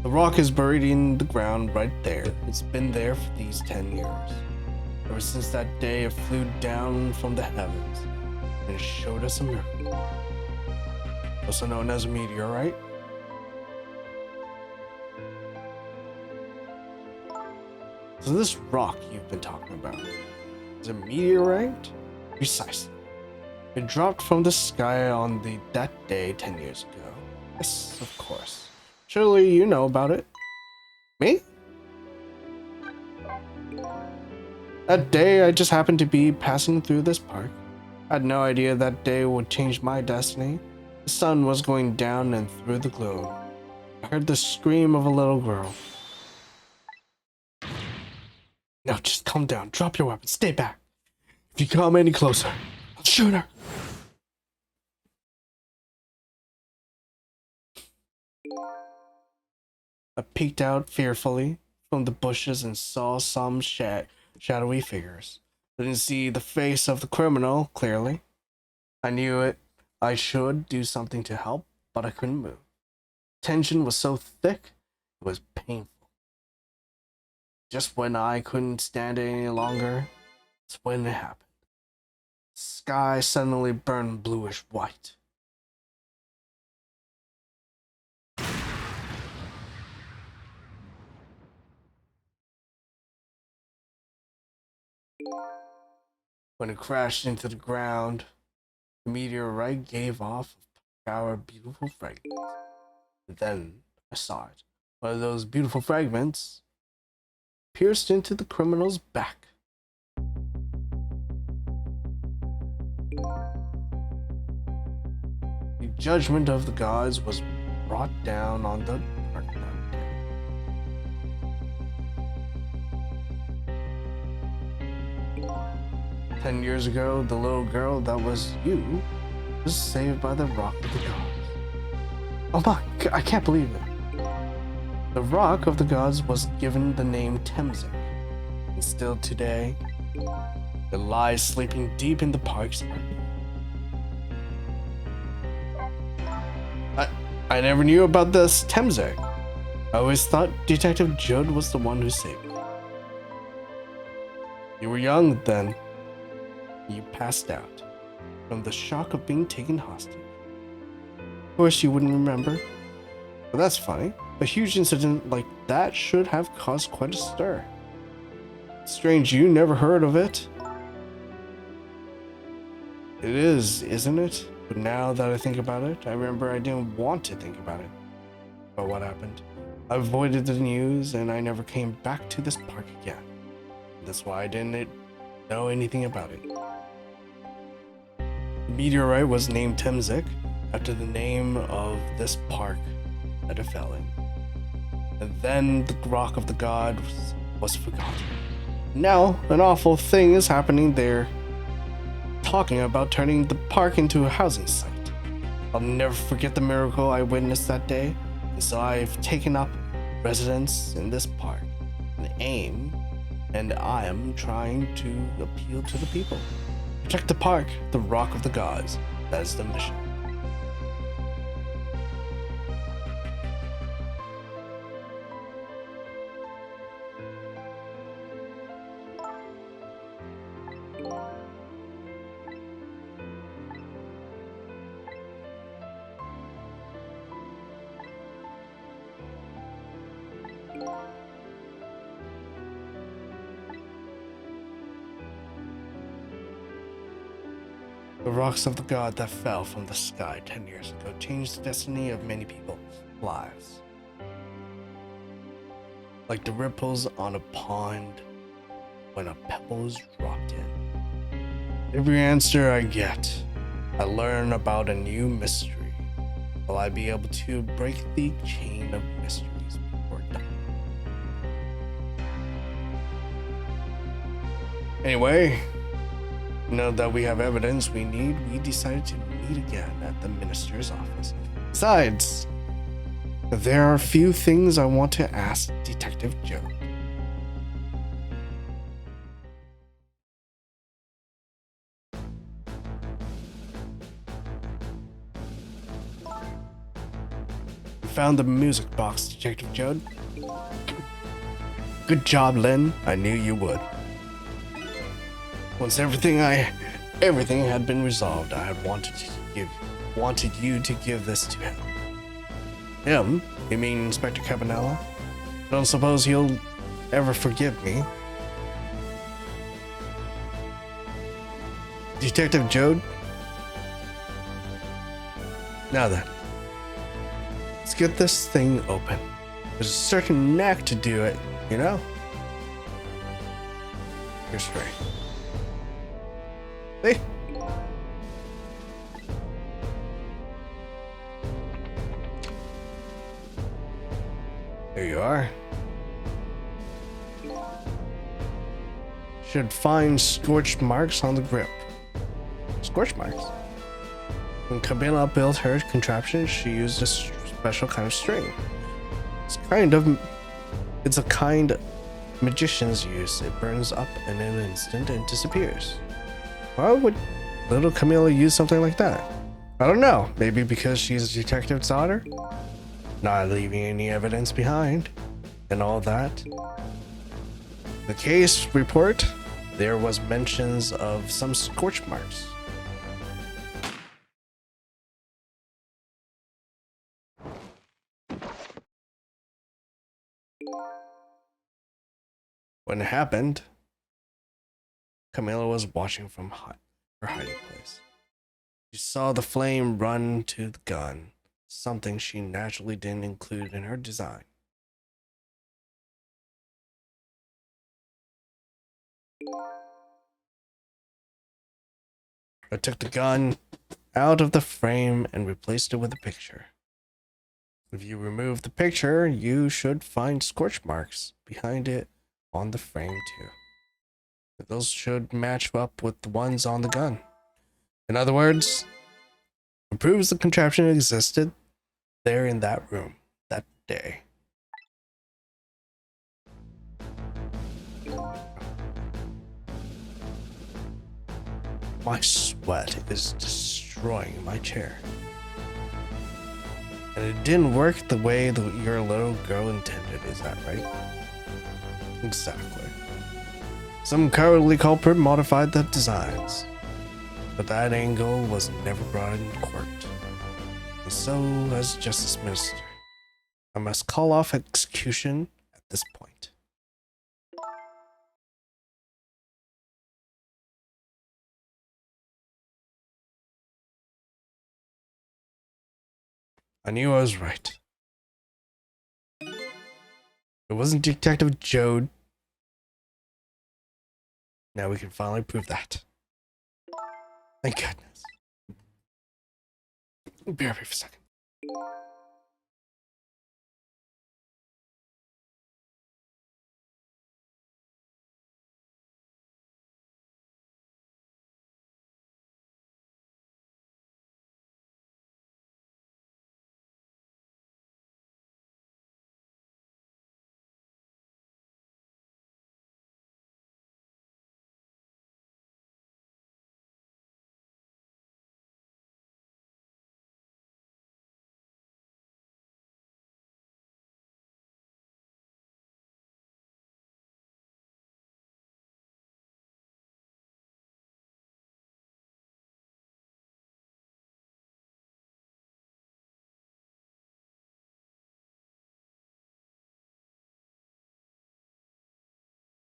The rock is buried in the ground right there. It's been there for these 10 years. Ever since that day, it flew down from the heavens and showed us a miracle, also known as a meteorite. So this rock you've been talking about is a meteorite? Precisely. It dropped from the sky on that day 10 years ago. Yes, of course. Surely you know about it. Me? That day I just happened to be passing through this park. I had no idea that day would change my destiny. The sun was going down and through the gloom, I heard the scream of a little girl. Now just calm down, drop your weapon, stay back. If you come any closer, I'll shoot her. I peeked out fearfully from the bushes and saw some shadowy figures. I didn't see the face of the criminal clearly. I knew it. I should do something to help, but I couldn't move. Tension was so thick, it was painful. Just when I couldn't stand it any longer, that's when it happened. The sky suddenly burned bluish white. When it crashed into the ground, the meteorite gave off a shower of beautiful fragments. And then I saw it. One of those beautiful fragments pierced into the criminal's back. The judgment of the gods was brought down on the park that day. 10 years ago, the little girl that was you was saved by the Rock of the Gods. Oh my, I can't believe it. The Rock of the Gods was given the name Temzik, and still today, it lies sleeping deep in the park's earth. I never knew about this Temzik. I always thought Detective Judd was the one who saved me. You were young then. You passed out from the shock of being taken hostage. Of course, you wouldn't remember. But that's funny. A huge incident like that should have caused quite a stir. Strange you never heard of it. It is, isn't it? But now that I think about it, I remember I didn't want to think about it. But what happened? I avoided the news and I never came back to this park again. That's why I didn't know anything about it. The meteorite was named Temzik after the name of this park that it fell in. And then the Rock of the Gods was forgotten. Now, an awful thing is happening there. Talking about turning the park into a housing site. I'll never forget the miracle I witnessed that day, and so I've taken up residence in this park. And I am trying to appeal to the people. Protect the park, the Rock of the Gods. That is the mission. The rocks of the god that fell from the sky 10 years ago changed the destiny of many people's lives. Like the ripples on a pond when a pebble is dropped in. Every answer I get, I learn about a new mystery. Will I be able to break the chain of mysteries before done? Anyway, now that we have evidence we need, we decided to meet again at the minister's office. Besides, there are a few things I want to ask Detective Joe. found the music box, Detective Jode. Good job, Lynn. I knew you would. Once everything had been resolved, I had wanted you to give this to him. Him? You mean Inspector Cabanela? I don't suppose he'll ever forgive me. Detective Jode? Now then, let's get this thing open. There's a certain knack to do it, you know? You're straight. See? There you are. Should find scorch marks on the grip. Scorch marks? When Camilla built her contraption, she used a special kind of string. It's a kind magicians use. It burns up in an instant and disappears. Why would little Camilla use something like that? I don't know. Maybe because she's a detective's daughter? Not leaving any evidence behind and all that. The case report, there was mentions of some scorch marks. When it happened, Camilla was watching from her hiding place. She saw the flame run to the gun, something she naturally didn't include in her design. I took the gun out of the frame and replaced it with a picture. If you remove the picture, you should find scorch marks behind it on the frame too. Those should match up with the ones on the gun. In other words, it proves the contraption existed there in that room that day. My sweat is destroying my chair. And it didn't work the way your little girl intended, is that right? Exactly. Some cowardly culprit modified the designs, but that angle was never brought in court. And so, as Justice Minister, I must call off execution at this point. I knew I was right. It wasn't Detective Jode. Now we can finally prove that. Thank goodness. Be right back for a second.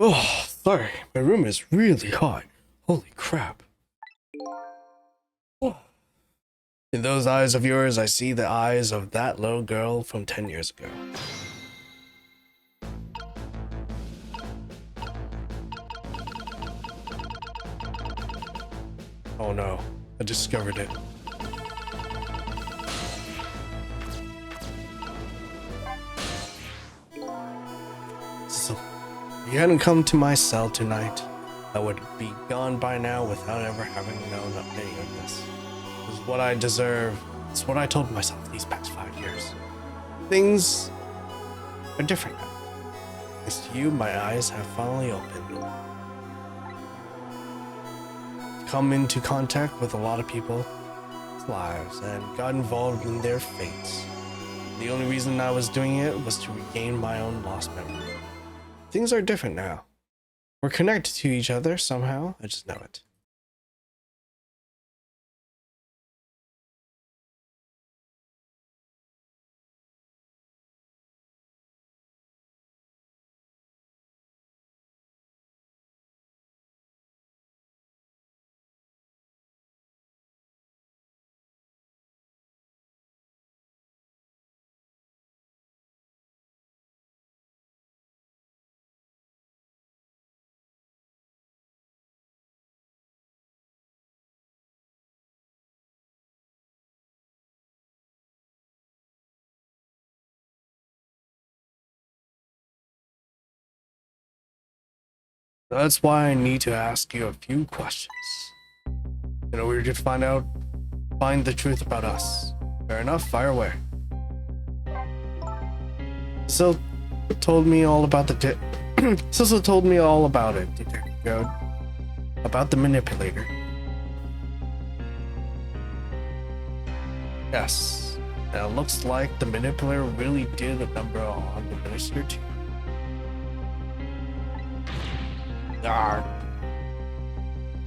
Oh, sorry. My room is really hot. Holy crap. Oh. In those eyes of yours, I see the eyes of that little girl from 10 years ago. Oh no, I discovered it. So, if you hadn't come to my cell tonight, I would be gone by now without ever having known any of this. This is what I deserve. It's what I told myself these past 5 years. Things are different now. Thanks to you, my eyes have finally opened. Come into contact with a lot of people's lives and got involved in their fates. The only reason I was doing it was to regain my own lost memory. Things are different now. We're connected to each other somehow. I just know it. That's why I need to ask you a few questions. In order to find the truth about us. Fair enough, fire away. Sizzle told me all about Sizzle told me all about it, Detective Goad. About the manipulator. Yes, and it looks like the manipulator really did a number on the minister too.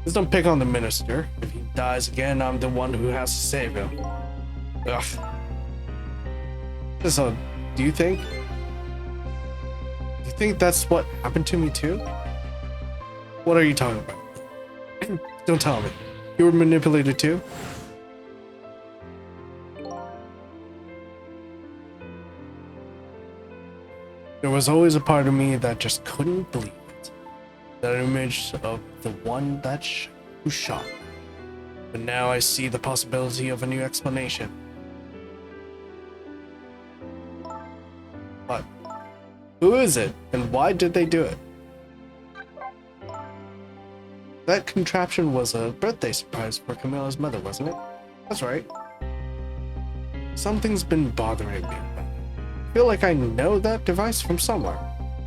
Just don't pick on the minister. If he dies again, I'm the one who has to save him. Ugh. So, do you think that's what happened to me too? What are you talking about? Don't tell me. You were manipulated too? There was always a part of me that just couldn't believe it. That image of the one who shot me. But now I see the possibility of a new explanation. But who is it, and why did they do it? That contraption was a birthday surprise for Camilla's mother, wasn't it? That's right. Something's been bothering me. I feel like I know that device from somewhere.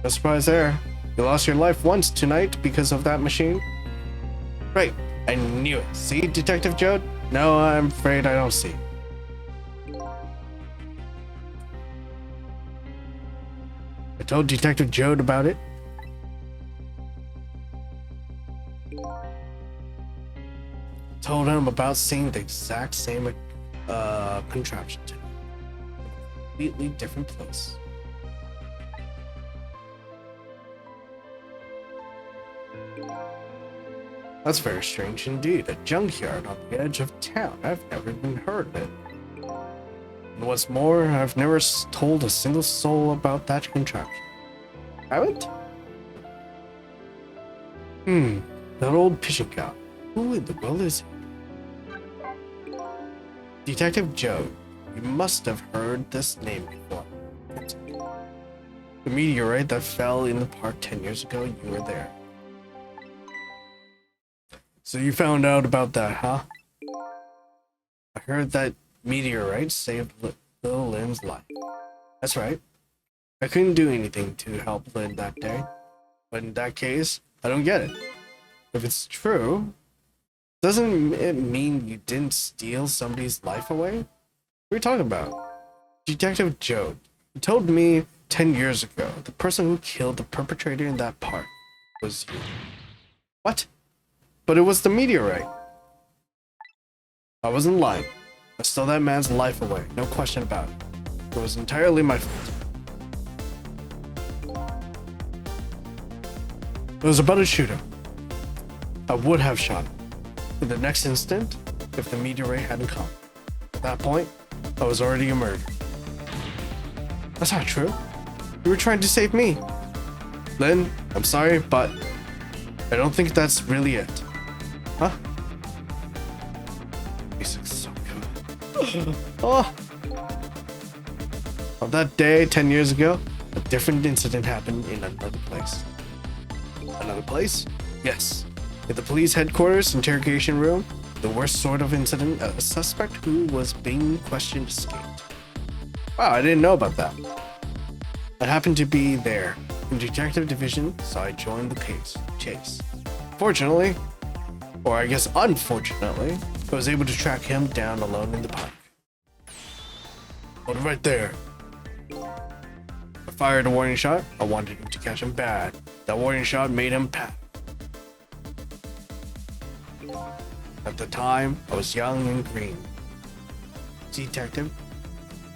No surprise there. You lost your life once tonight because of that machine. Right, I knew it. See, Detective Jode? No, I'm afraid I don't see. I told Detective Jode about it. Told him about seeing the exact same contraption tonight. Completely different place. That's very strange indeed. A junkyard on the edge of town. I've never even heard of it. And what's more, I've never told a single soul about that contraption. Haven't? That old fishing cow. Who in the world is he? Detective Joe, you must have heard this name before. The meteorite that fell in the park 10 years ago, you were there. So you found out about that, huh? I heard that meteorite saved little Lynn's life. That's right. I couldn't do anything to help Lynn that day. But in that case, I don't get it. If it's true, doesn't it mean you didn't steal somebody's life away? What are you talking about? Detective Joe, you told me 10 years ago the person who killed the perpetrator in that park was you. What? But it was the meteorite. I wasn't lying. I stole that man's life away, no question about it. It was entirely my fault. It was about a shooter. I would have shot him. In the next instant, if the meteorite hadn't come. At that point, I was already a murderer. That's not true. You were trying to save me. Lynn, I'm sorry, but I don't think that's really it. Huh? Music's so good. Oh! On that day, 10 years ago, a different incident happened in another place. Another place? Yes. At the police headquarters interrogation room, the worst sort of incident, a suspect who was being questioned escaped. Wow, I didn't know about that. I happened to be there in detective division, so I joined the chase. Fortunately, or I guess unfortunately, I was able to track him down alone in the park. Hold it right there. fired a warning shot. I wanted him to catch him bad. That warning shot made him pat. At the time, I was young and green. Detective?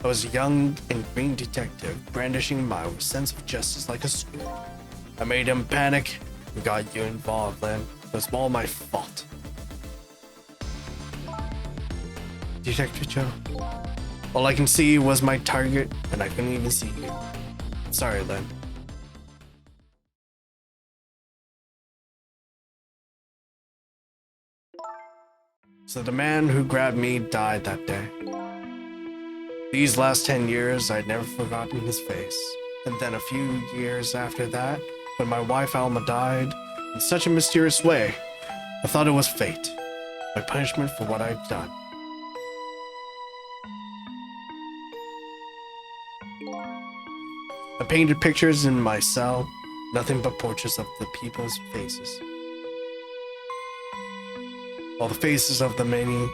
I was a young and green detective, brandishing my sense of justice like a sword. I made him panic and got you involved, Len. It was all my fault. Detective Joe. All I can see was my target, and I couldn't even see you. Sorry, Len. So the man who grabbed me died that day. These last 10 years, I'd never forgotten his face. And then a few years after that, when my wife Alma died, in such a mysterious way, I thought it was fate. My punishment for what I've done. I painted pictures in my cell, nothing but portraits of the people's faces. All the faces of the many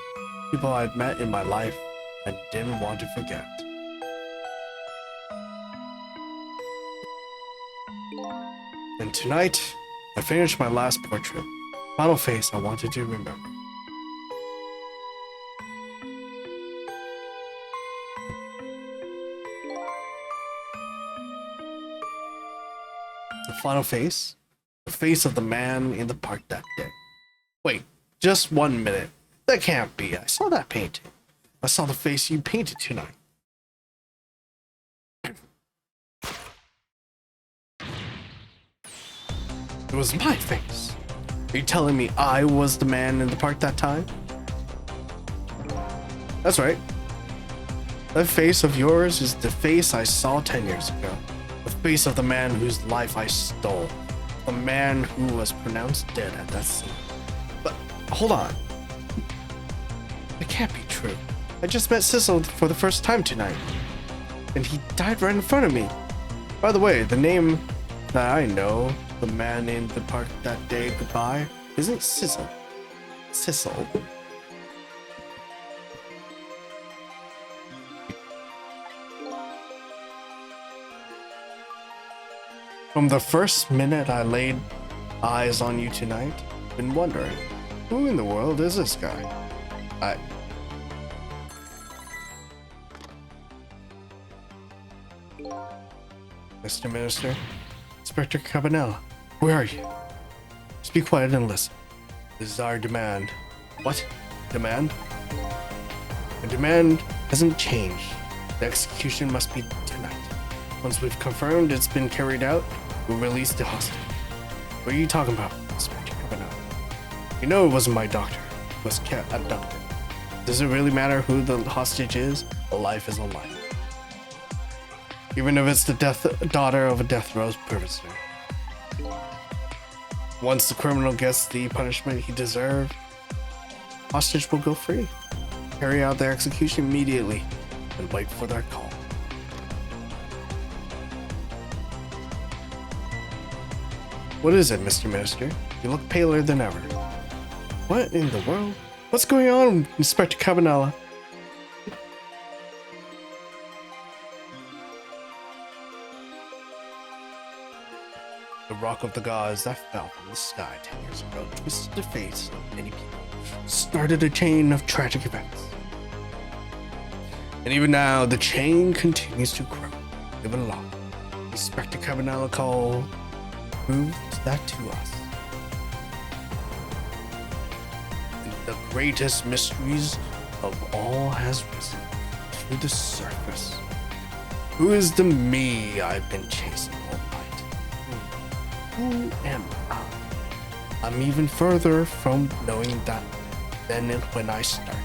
people I'd met in my life and didn't want to forget. And tonight, I finished my last portrait, final face I wanted to remember. The final face? The face of the man in the park that day. Wait, just 1 minute. That can't be. I saw that painting. I saw the face you painted tonight. It was my face. Are you telling me I was the man in the park that time? That's right. That face of yours is the face I saw 10 years ago. The face of the man whose life I stole. The man who was pronounced dead at that scene. But hold on. It can't be true. I just met Cecil for the first time tonight. And he died right in front of me. By the way, the name that I know, the man in the park that day goodbye, isn't Cecil. Cecil. From the first minute I laid eyes on you tonight, I've been wondering, who in the world is this guy? Mr. Minister, Inspector Cabanela, where are you? Just be quiet and listen. This is our demand. What? Demand? The demand hasn't changed. The execution must be tonight. Once we've confirmed it's been carried out, we'll release the hostage. What are you talking about, Inspector Cabanela? You know it wasn't my doctor. It was abducted. Does it really matter who the hostage is? A life is a life. Even if it's the daughter of a death row prisoner. Once the criminal gets the punishment he deserved, hostage will go free. Carry out their execution immediately and wait for their call. What is it, Mr. Minister? You look paler than ever. What in the world? What's going on, Inspector Cabanela? The rock of the gods that fell from the sky 10 years ago twisted the face of many people, started a chain of tragic events. And even now, the chain continues to grow, even longer. Inspector Cabanela call proved that to us. And the greatest mysteries of all has risen to the surface. Who is the me I've been chasing all night? Who am I? I'm even further from knowing that than when I started.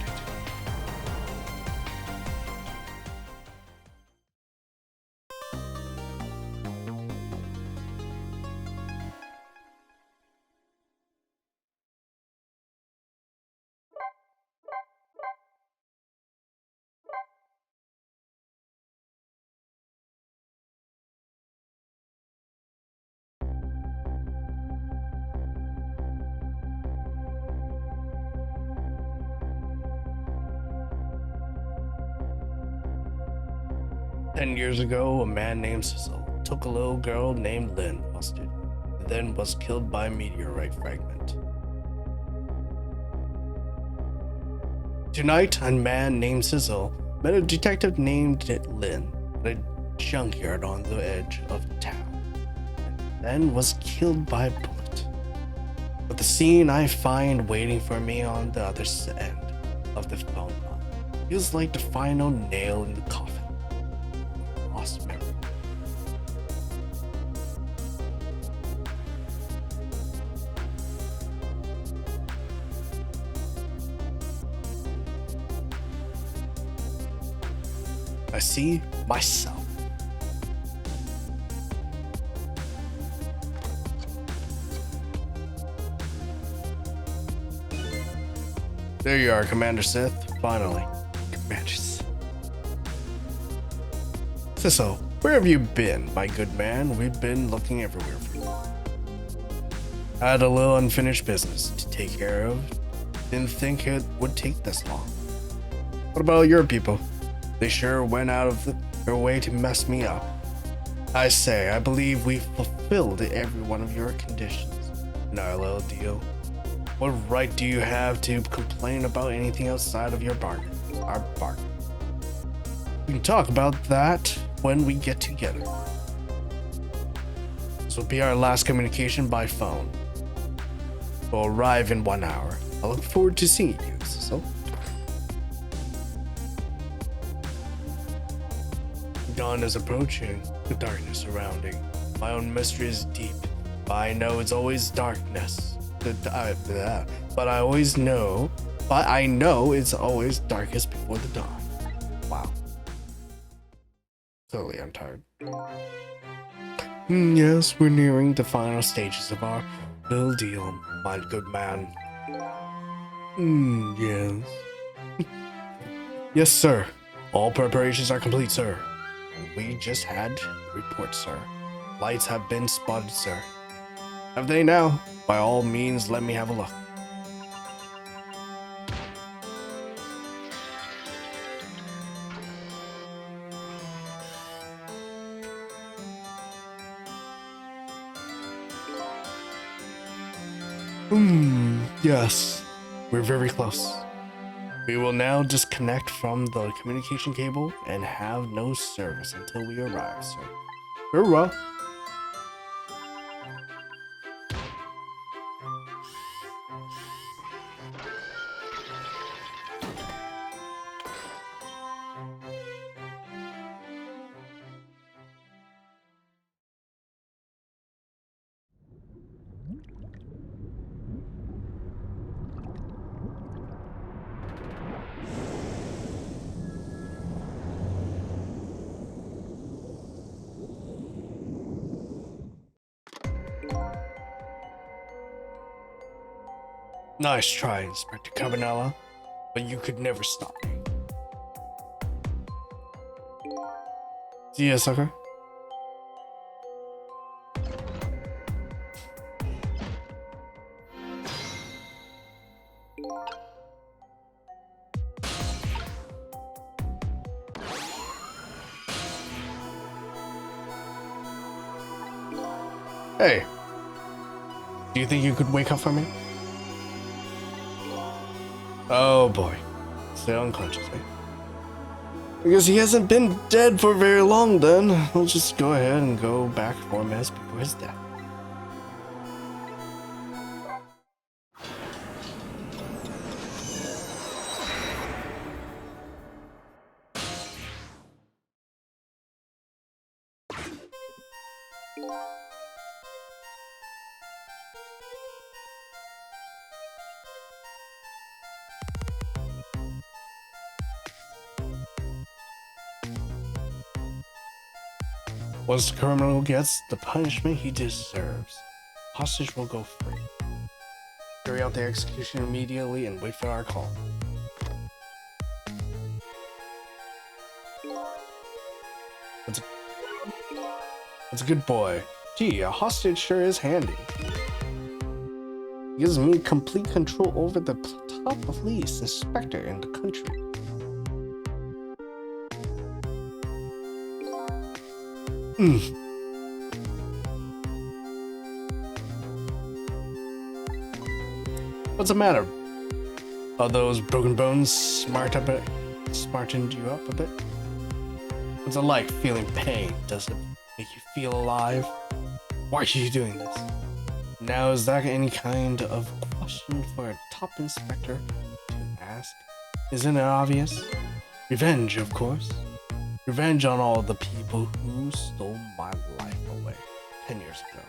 Ten years ago, a man named Cecil took a little girl named Lynn hostage, and then was killed by a meteorite fragment. Tonight, a man named Sizzle met a detective named Lynn at a junkyard on the edge of town, and then was killed by a bullet. But the scene I find waiting for me on the other end of the phone line feels like the final nail in the coffin. Lost memory. I see myself. There you are, Commander Sith. Finally. Commander Sith. Sisso, where have you been, my good man? We've been looking everywhere for you. I had a little unfinished business to take care of. Didn't think it would take this long. What about your people? They sure went out of their way to mess me up. I say, I believe we've fulfilled every one of your conditions in our little deal. What right do you have to complain about anything outside of your bargain? Our bargain. We can talk about that when we get together. This will be our last communication by phone. We'll arrive in 1 hour. I look forward to seeing you, so. Dawn is approaching, the darkness surrounding. My own mystery is deep, but I know it's always darkness. But I know it's always darkest before the dawn. Wow. Clearly I'm tired. Yes, we're nearing the final stages of our little deal, my good man. Yes. Yes, sir. All preparations are complete, sir. We just had reports, sir. Lights have been spotted, sir. Have they now? By all means, let me have a look. Yes. We're very close. We will now disconnect from the communication cable and have no service until we arrive, sir. Very well. Nice try, Inspector Cabanella, but you could never stop me. See ya, sucker. Hey, do you think you could wake up for me? Oh boy, still unconscious, eh? I guess he hasn't been dead for very long then. We'll just go ahead and go back 4 minutes before his death. Once the criminal gets the punishment he deserves, hostage will go free. Carry out the execution immediately and wait for our call. That's a good boy. Gee, a hostage sure is handy. Gives me complete control over the top police inspector in the country. What's the matter? Are those broken bones smartened you up a bit? What's it like feeling pain? Does it make you feel alive? Why are you doing this? Now, is that any kind of question for a top inspector to ask? Isn't it obvious? Revenge, of course. Revenge on all the people who stole my life away 10 years ago.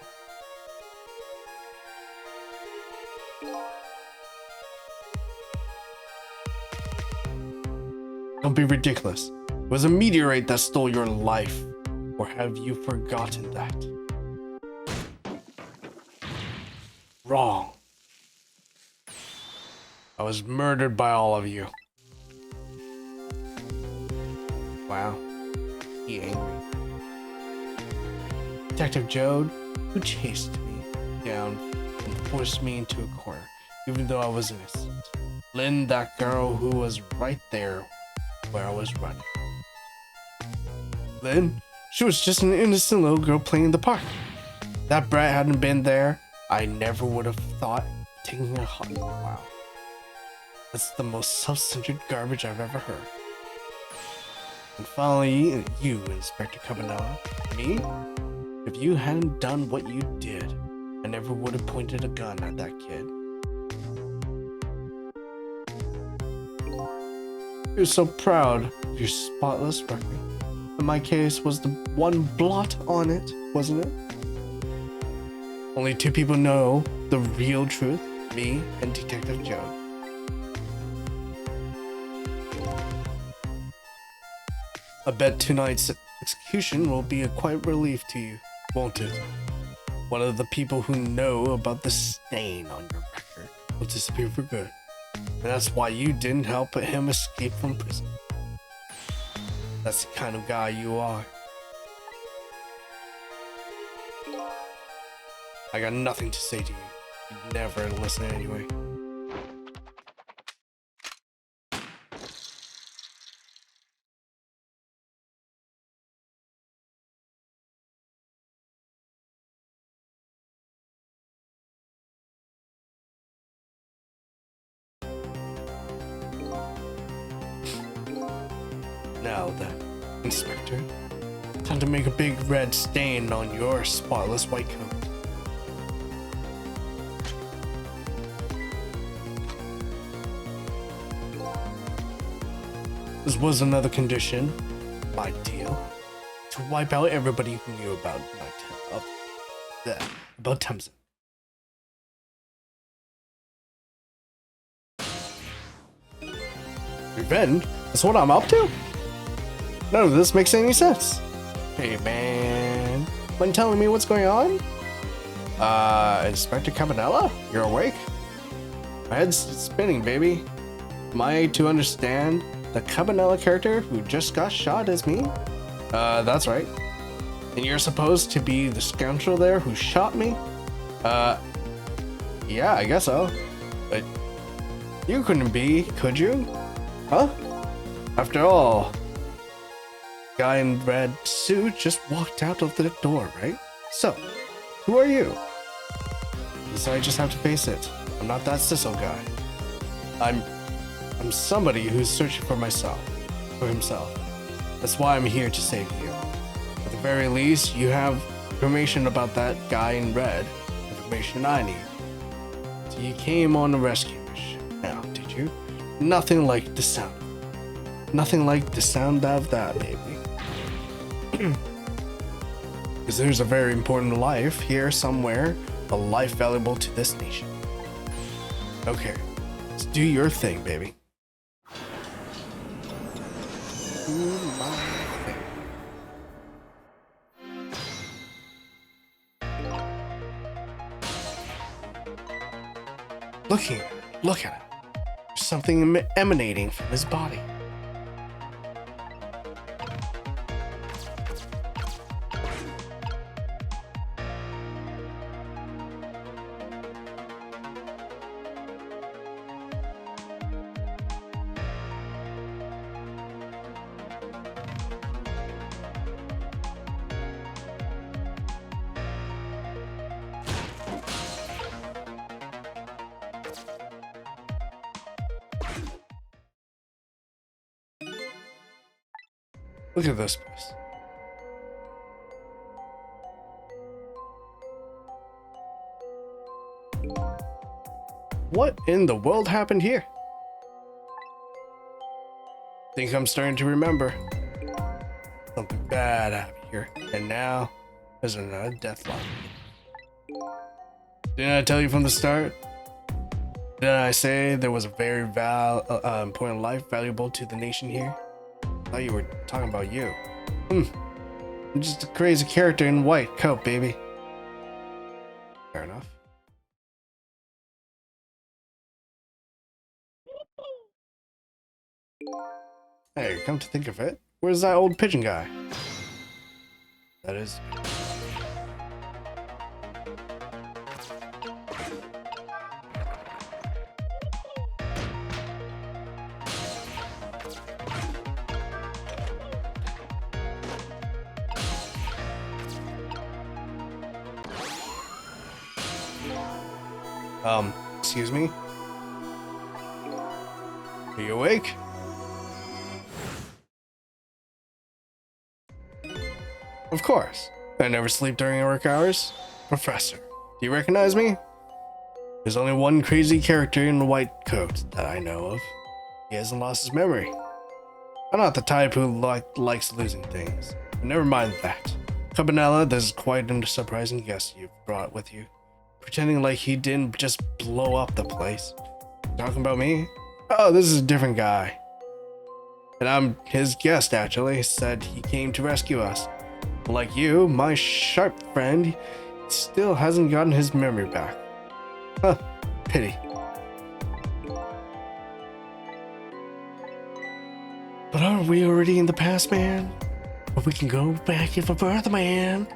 Don't be ridiculous. It was a meteorite that stole your life. Or have you forgotten that? Wrong. I was murdered by all of you. Wow. He angry. Detective Jode, who chased me down and forced me into a corner, even though I was innocent. Lynn, that girl who was right there where I was running. Lynn? She was just an innocent little girl playing in the park. If that brat hadn't been there, I never would have thought taking a hot. Wow. That's the most self-centered garbage I've ever heard. And finally, you, Inspector Cabanella. Me? If you hadn't done what you did, I never would have pointed a gun at that kid. You're so proud of your spotless record. In my case was the one blot on it, wasn't it? Only two people know the real truth, me and Detective Joe. I bet tonight's execution will be a quiet relief to you, won't it? One of the people who know about the stain on your record will disappear for good. And that's why you didn't help him escape from prison. That's the kind of guy you are. I got nothing to say to you. You'd never listen anyway. Now then, Inspector, time to make a big red stain on your spotless white coat. This was another condition, my deal, to wipe out everybody who knew about about Thompson. Revenge? That's what I'm up to? None of this makes any sense. Hey man, mind telling me what's going on? Inspector Cabanella? You're awake? My head's spinning, baby. Am I to understand the Cabanella character who just got shot is me? That's right. And you're supposed to be the scoundrel there who shot me? Yeah, I guess so. But you couldn't be, could you? Huh? After all, guy in red suit just walked out of the door, right? So, who are you? So I just have to face it. I'm not that Sissel guy. I'm somebody who's searching for himself. That's why I'm here to save you. At the very least, you have information about that guy in red. Information I need. So you came on a rescue mission. Now, did you? Nothing like the sound. Nothing like the sound of that, baby. Because there's a very important life here somewhere. A life valuable to this nation. Okay, let's do your thing, baby. Do my thing. Look at it. There's something emanating from his body. Look at this place. What in the world happened here? Think I'm starting to remember. Something bad happened here, and now there's another deathlock. Didn't I tell you from the start? Didn't I say there was a very important life valuable to the nation here? I thought you were talking about you. I'm just a crazy character in white coat, baby. Fair enough. Hey, come to think of it, where's that old pigeon guy? That is... excuse me? Are you awake? Of course. I never sleep during work hours. Professor, do you recognize me? There's only one crazy character in the white coat that I know of. He hasn't lost his memory. I'm not the type who likes losing things. But never mind that. Cabanella, this is quite a surprising guest you've brought with you. Pretending like he didn't just blow up the place. Talking about me? Oh, this is a different guy. And I'm his guest, actually. Said he came to rescue us. Like you, my sharp friend still hasn't gotten his memory back. Huh, pity. But aren't we already in the past, man? But we can go back even further, man.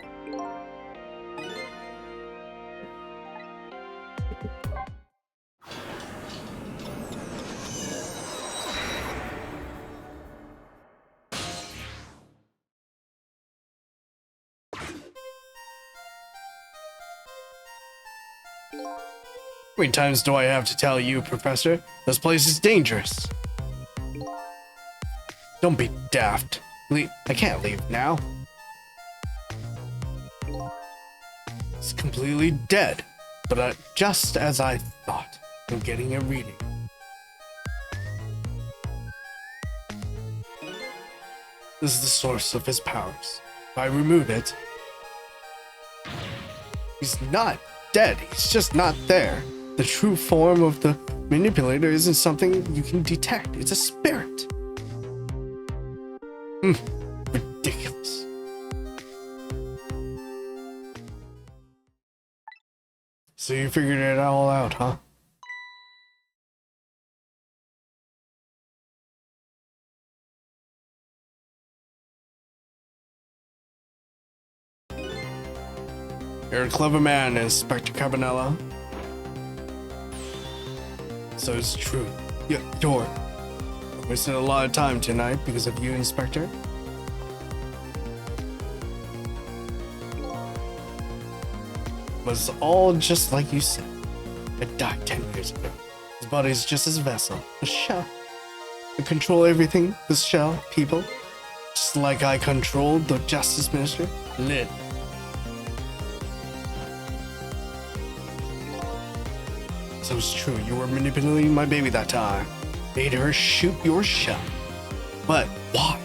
How many times do I have to tell you, Professor? This place is dangerous. Don't be daft. I can't leave now. It's completely dead. But just as I thought, I'm getting a reading. This is the source of his powers. If I remove it... He's not dead. He's just not there. The true form of the manipulator isn't something you can detect. It's a spirit. Ridiculous. So you figured it all out, huh? You're a clever man, Inspector Cabanella. So it's true. You're wasting a lot of time tonight because of you, Inspector. It was all just like you said. I died 10 years ago. His body's just his vessel, a shell. I control everything, this shell, people. Just like I controlled the Justice Minister, Lynn. So it's true, you were manipulating my baby that time. Made her shoot your shell. But why?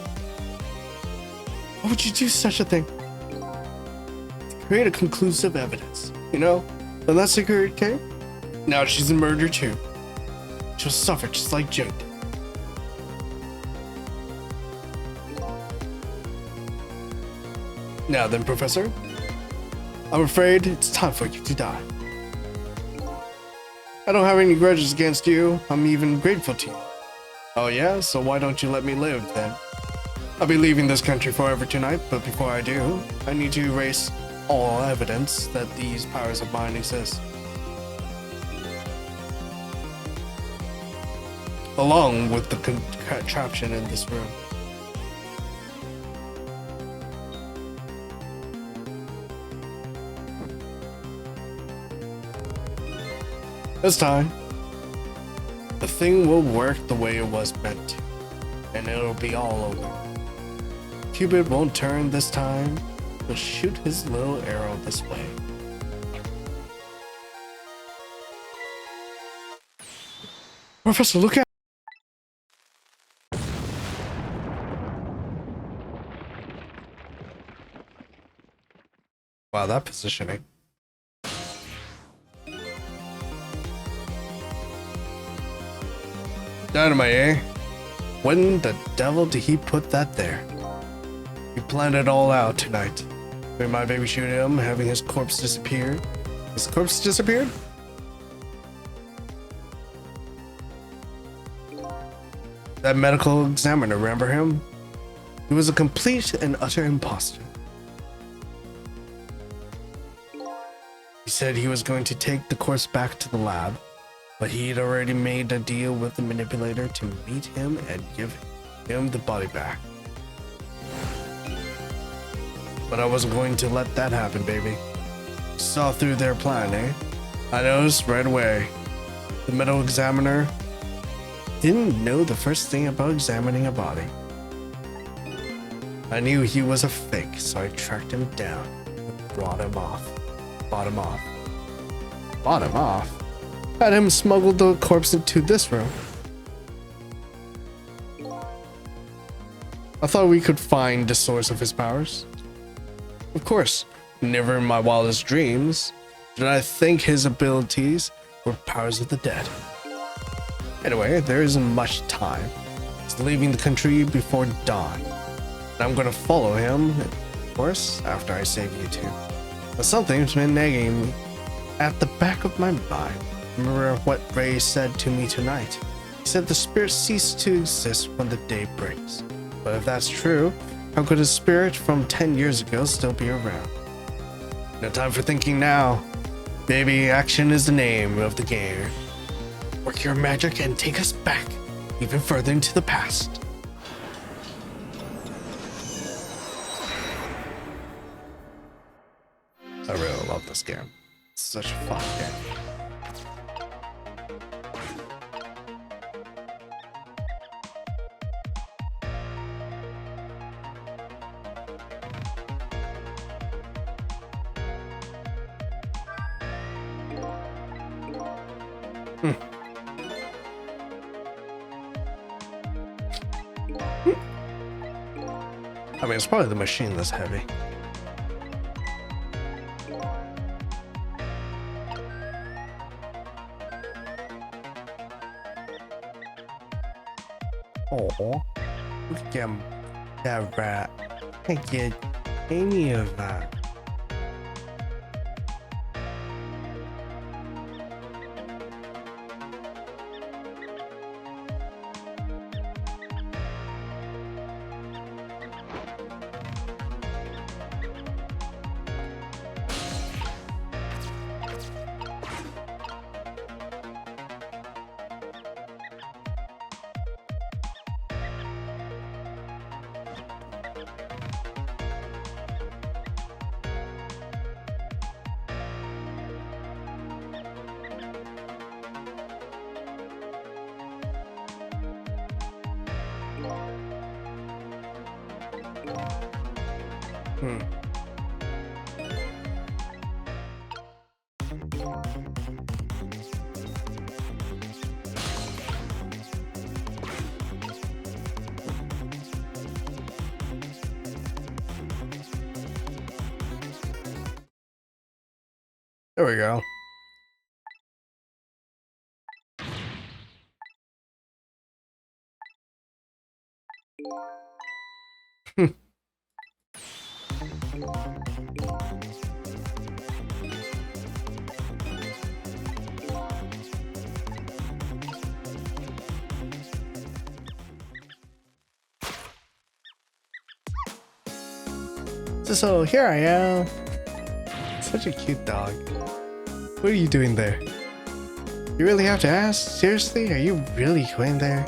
Why would you do such a thing? To create a conclusive evidence, you know? And that's a good case. Now she's a murderer too. She'll suffer just like Joe did. Now then, Professor. I'm afraid it's time for you to die. I don't have any grudges against you. I'm even grateful to you. Oh yeah? So why don't you let me live then? I'll be leaving this country forever tonight, but before I do, I need to erase all evidence that these powers of mine exist. Along with the contraption in this room. This time, the thing will work the way it was meant to, and it'll be all over. Cupid won't turn this time. He'll shoot his little arrow this way. Professor, look out! Wow, that positioning. Dynamite, eh? When the devil did he put that there? He planned it all out tonight. Made my baby shoot him, having his corpse disappear. His corpse disappeared? That medical examiner, remember him? He was a complete and utter imposter. He said he was going to take the corpse back to the lab, but he'd already made a deal with the manipulator to meet him and give him the body back. But I wasn't going to let that happen, baby. Saw through their plan, eh? I noticed right away. The medical examiner didn't know the first thing about examining a body. I knew he was a fake, so I tracked him down and brought him off. Bought him off. Bought him off? Had him smuggle the corpse into this room. I thought we could find the source of his powers. Of course, never in my wildest dreams did I think his abilities were powers of the dead. Anyway, there isn't much time. He's leaving the country before dawn. And I'm gonna follow him, of course, after I save you two. But something's been nagging me at the back of my mind. Remember what Ray said to me tonight? He said the spirit ceased to exist when the day breaks. But if that's true, how could a spirit from 10 years ago still be around? No time for thinking now. Baby, action is the name of the game. Work your magic and take us back, even further into the past. I really love this game. It's such a fun game. I mean, it's probably the machine that's heavy. Oh, look at that rat. Can't get any of that. There we go. So here I am. Such a cute dog. What are you doing there? You really have to ask? Seriously? Are you really going there?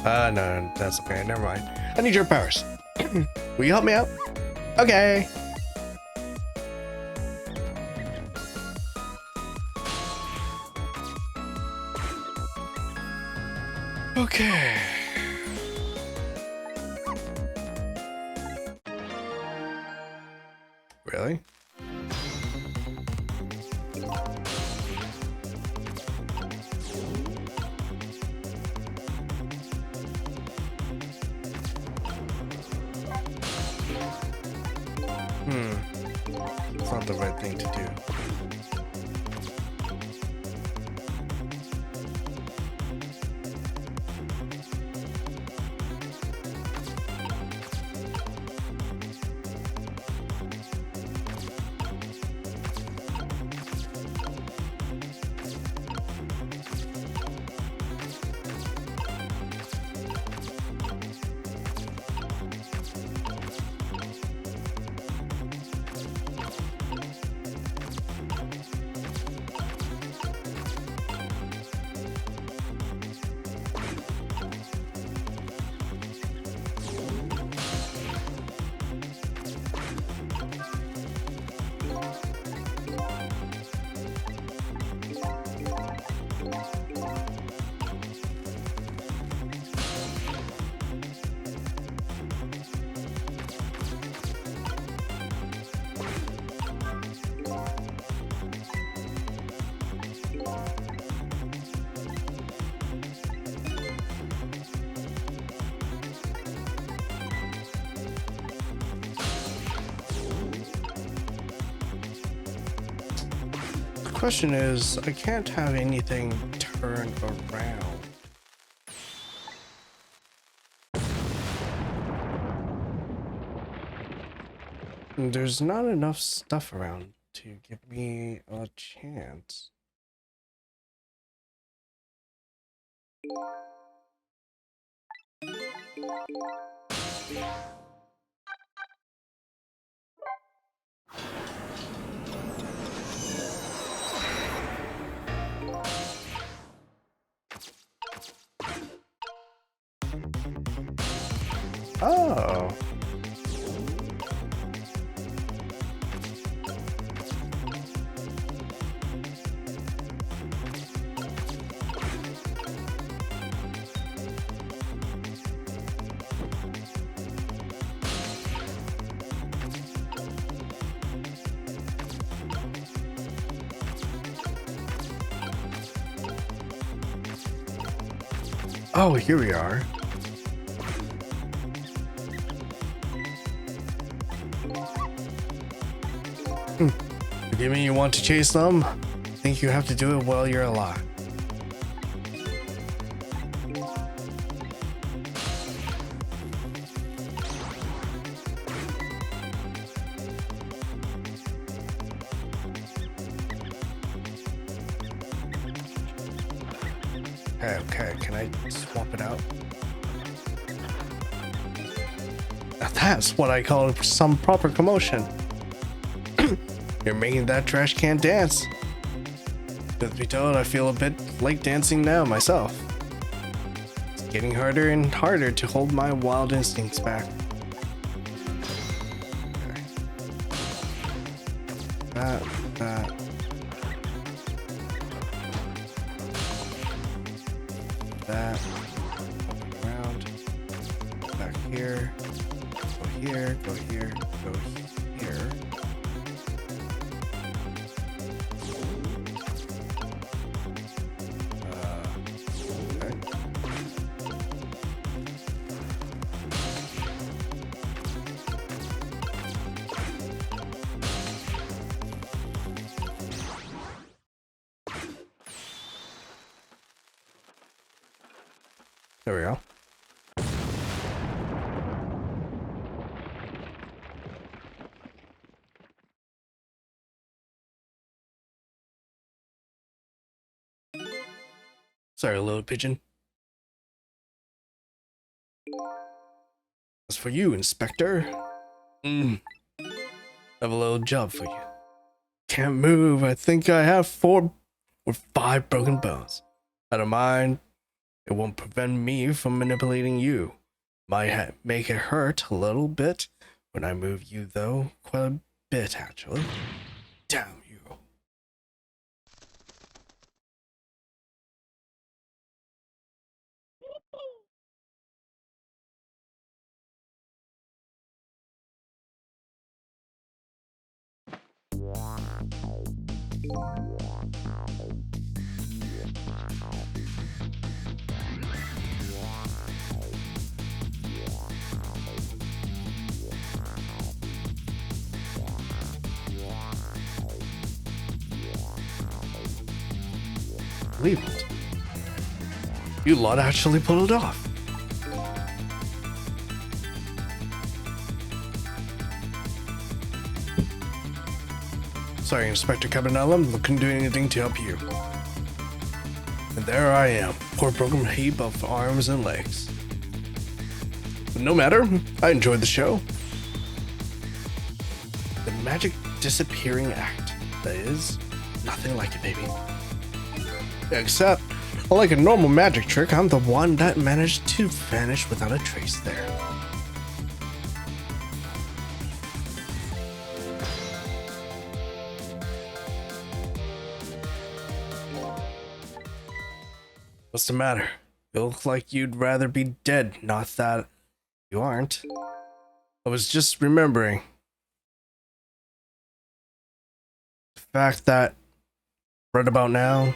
No, that's okay. Never mind. I need your powers. Will you help me out? Okay. Okay. Really? It's not the right thing to do. The question is, I can't have anything turn around. There's not enough stuff around to give me a chance. Oh. Oh, here we are. Forgive me, you want to chase them? Think you have to do it while you're alive. Okay, can I swap it out? Now that's what I call some proper commotion. You're making that trash can dance. Truth be told, I feel a bit like dancing now myself. It's getting harder and harder to hold my wild instincts back. Okay. That. That. Up and around. Back here. Go here. Go here. Go here. Okay. There we go. Sorry, little pigeon. As for you, Inspector, I have a little job for you. Can't move. I think I have 4 or 5 broken bones. I don't mind. It won't prevent me from manipulating you. Might make it hurt a little bit when I move you, though. Quite a bit, actually. Damn you. Leave it. You lot actually pulled it off. Sorry, Inspector Cabanella, I'm looking to do anything to help you. And there I am, poor broken heap of arms and legs. But no matter, I enjoyed the show. The magic disappearing act, that is, nothing like it, baby. Except, like a normal magic trick, I'm the one that managed to vanish without a trace there. What's the matter? You look like you'd rather be dead, not that you aren't. I was just remembering the fact that right about now,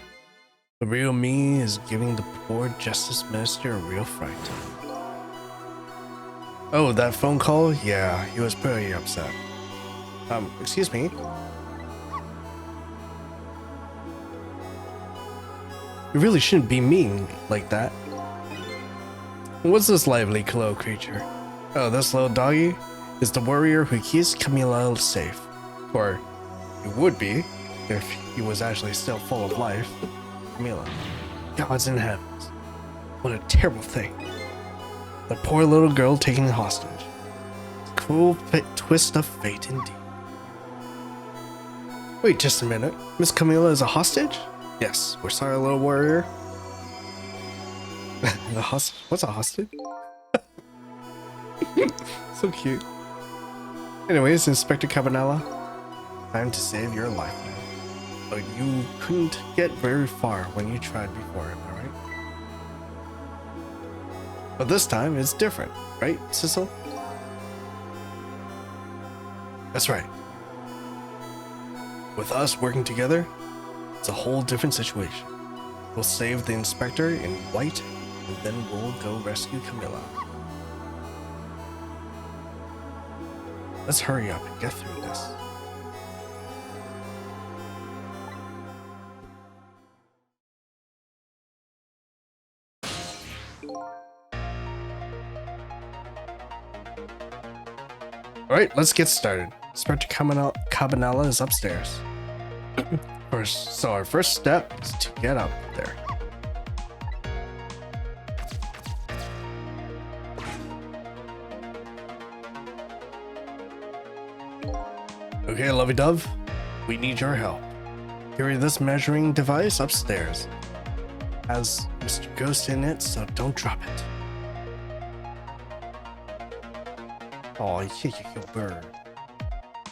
the real me is giving the poor Justice Minister a real fright. Oh, that phone call? Yeah, he was pretty upset. Excuse me? You really shouldn't be mean like that. What's this lively little creature? Oh, this little doggy is the warrior who keeps Camila safe. Or, he would be, if he was actually still full of life. Camila. Gods in heavens. What a terrible thing. The poor little girl taken hostage. Cruel twist of fate indeed. Wait just a minute. Miss Camila is a hostage? Yes, we're sorry, little warrior. The hostage? What's a hostage? So cute. Anyways, Inspector Cabanella, time to save your life now. But you couldn't get very far when you tried before, am I right? But this time it's different, right, Sissel? That's right. With us working together, it's a whole different situation. We'll save the inspector in white, and then we'll go rescue Camilla. Let's hurry up and get through this. Alright, let's get started. Inspector Cabanella is upstairs. So our first step is to get up there. Okay, lovey-dove, we need your help. Carry this measuring device upstairs. Has Mr. Ghost in it, so don't drop it. Oh, you bird.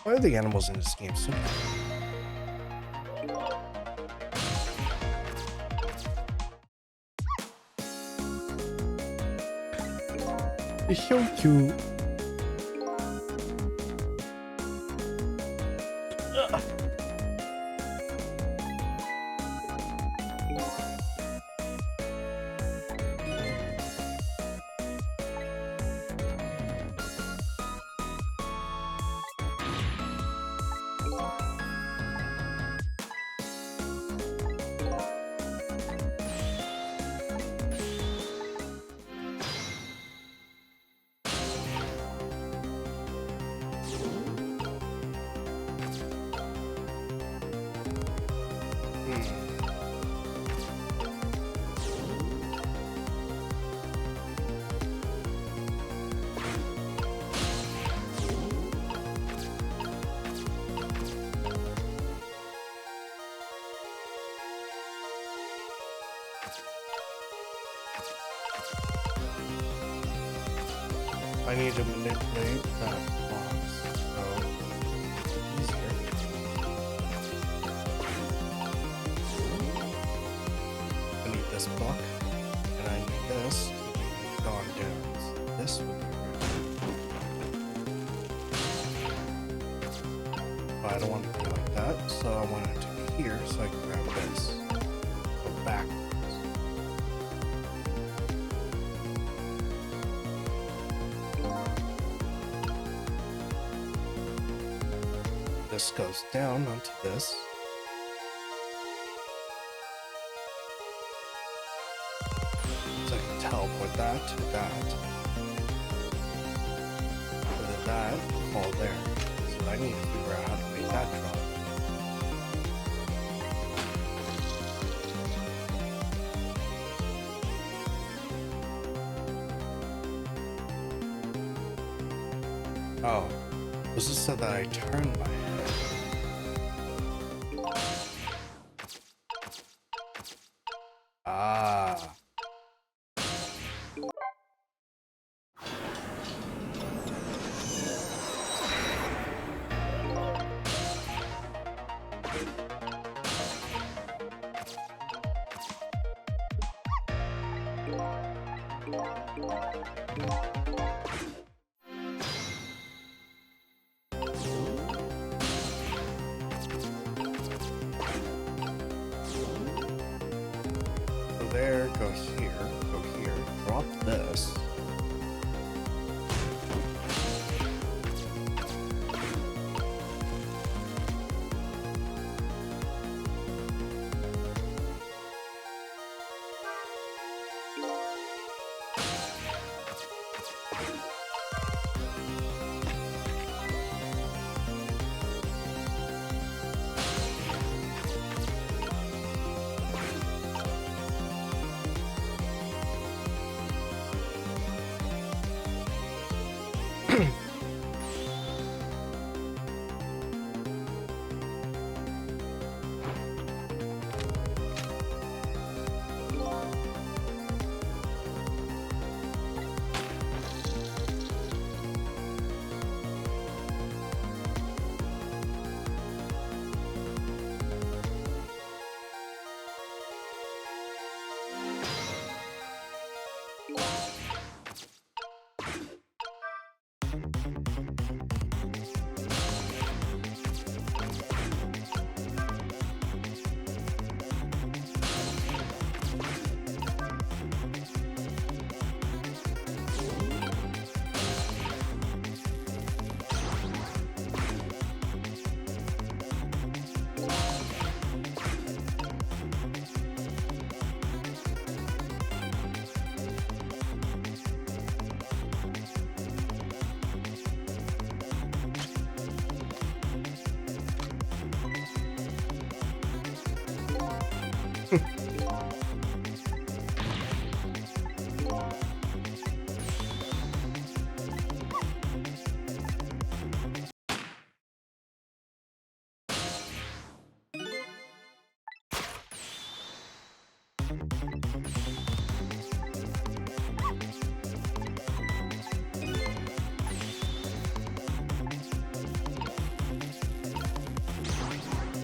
Why are the animals in this game so cute? It's so cute. I need to manipulate that box, so it's easier. I need this block, and I need this to be gone down. So this would be right. But I don't want it to be like that, so I want it to be here so I can grab this. Go backwards. This goes down onto this. So I can teleport that to that. So that fall there. So I need to figure out how to make that drop. Oh, this is so that I turn my head. Ah. There, go here, drop this.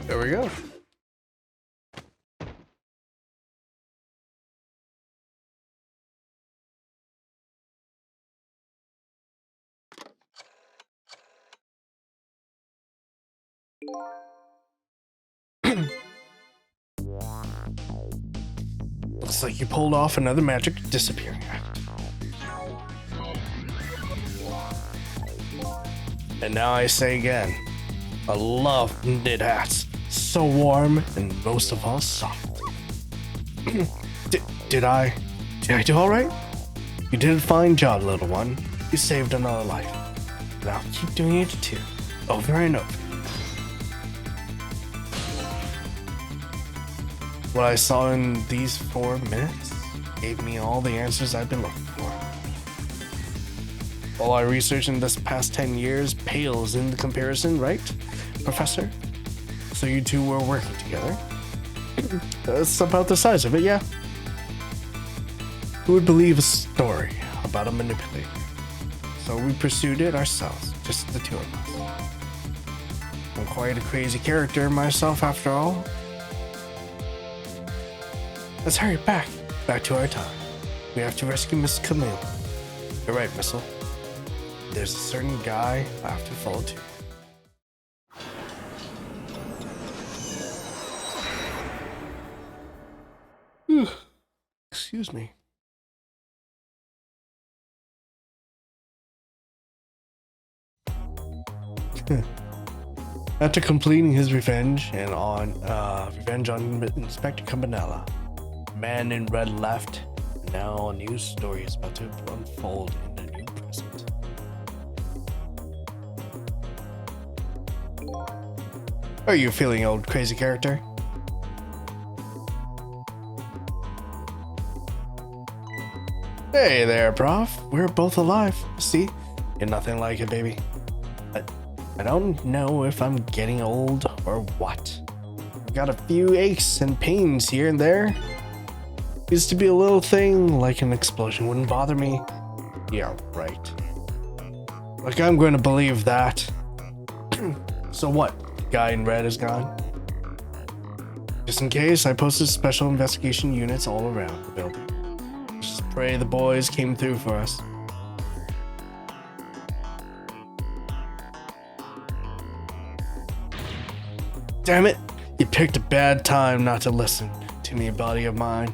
There we go. Looks like you pulled off another magic disappearing act. And now I say again, I love knit hats. So warm and most of all soft. Did I do all right? You did a fine job, little one. You saved another life. Now keep doing it too, over and over. What I saw in these 4 minutes gave me all the answers I've been looking for. All I researched in this past 10 years pales in the comparison, right, Professor? So you two were working together. That's about the size of it, yeah. Who would believe a story about a manipulator? So we pursued it ourselves, just the two of us. I'm quite a crazy character myself, after all. Let's hurry back to our time. We have to rescue Miss Camille. You're right, Missile. There's a certain guy I have to follow too. Excuse me. After completing his revenge on Inspector Campanella, the man in red left. Now a new story is about to unfold in the new present. How are you feeling, old crazy character? Hey there, Prof. We're both alive. See? You're nothing like it, baby. I don't know if I'm getting old or what. I've got a few aches and pains here and there. Used to be a little thing, like an explosion wouldn't bother me. Yeah, right. Like I'm going to believe that. So what? Guy in red is gone? Just in case, I posted special investigation units all around the building. Just pray the boys came through for us. Damn it! You picked a bad time not to listen to me, buddy of mine.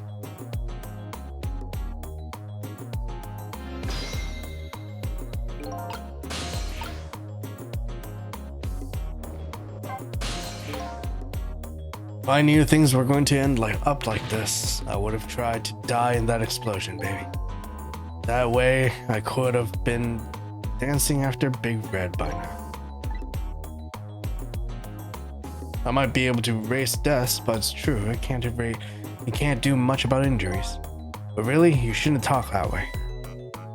If I knew things were going to end up like this, I would have tried to die in that explosion, baby. That way, I could have been dancing after Big Red by now. I might be able to erase deaths, but it's true, you can't do much about injuries. But really, you shouldn't talk that way.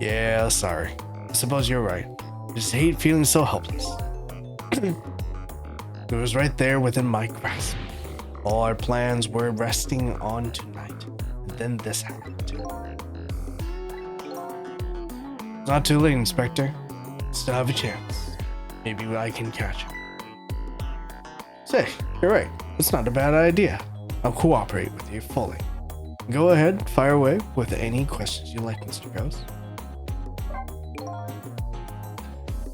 Yeah, sorry. I suppose you're right. I just hate feeling so helpless. It was right there within my grasp. All our plans were resting on tonight, and then this happened. It's not too late, Inspector. Still have a chance. Maybe I can catch him. Say, you're right. It's not a bad idea. I'll cooperate with you fully. Go ahead, fire away with any questions you like, Mr. Ghost.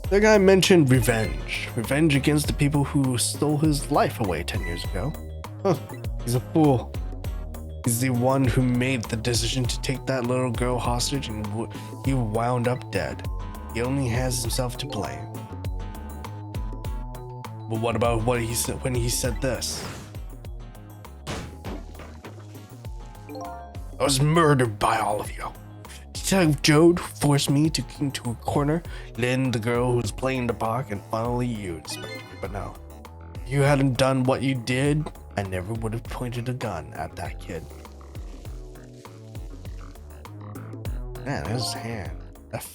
The guy mentioned revenge. Revenge against the people who stole his life away 10 years ago. Huh, he's a fool. He's the one who made the decision to take that little girl hostage and he wound up dead. He only has himself to blame. But what about what he said when he said this? I was murdered by all of you. Detective Jode forced me to get into a corner, then the girl who was playing the part, and finally you, Inspector. But no, if you hadn't done what you did, I never would have pointed a gun at that kid. Man, his hand, that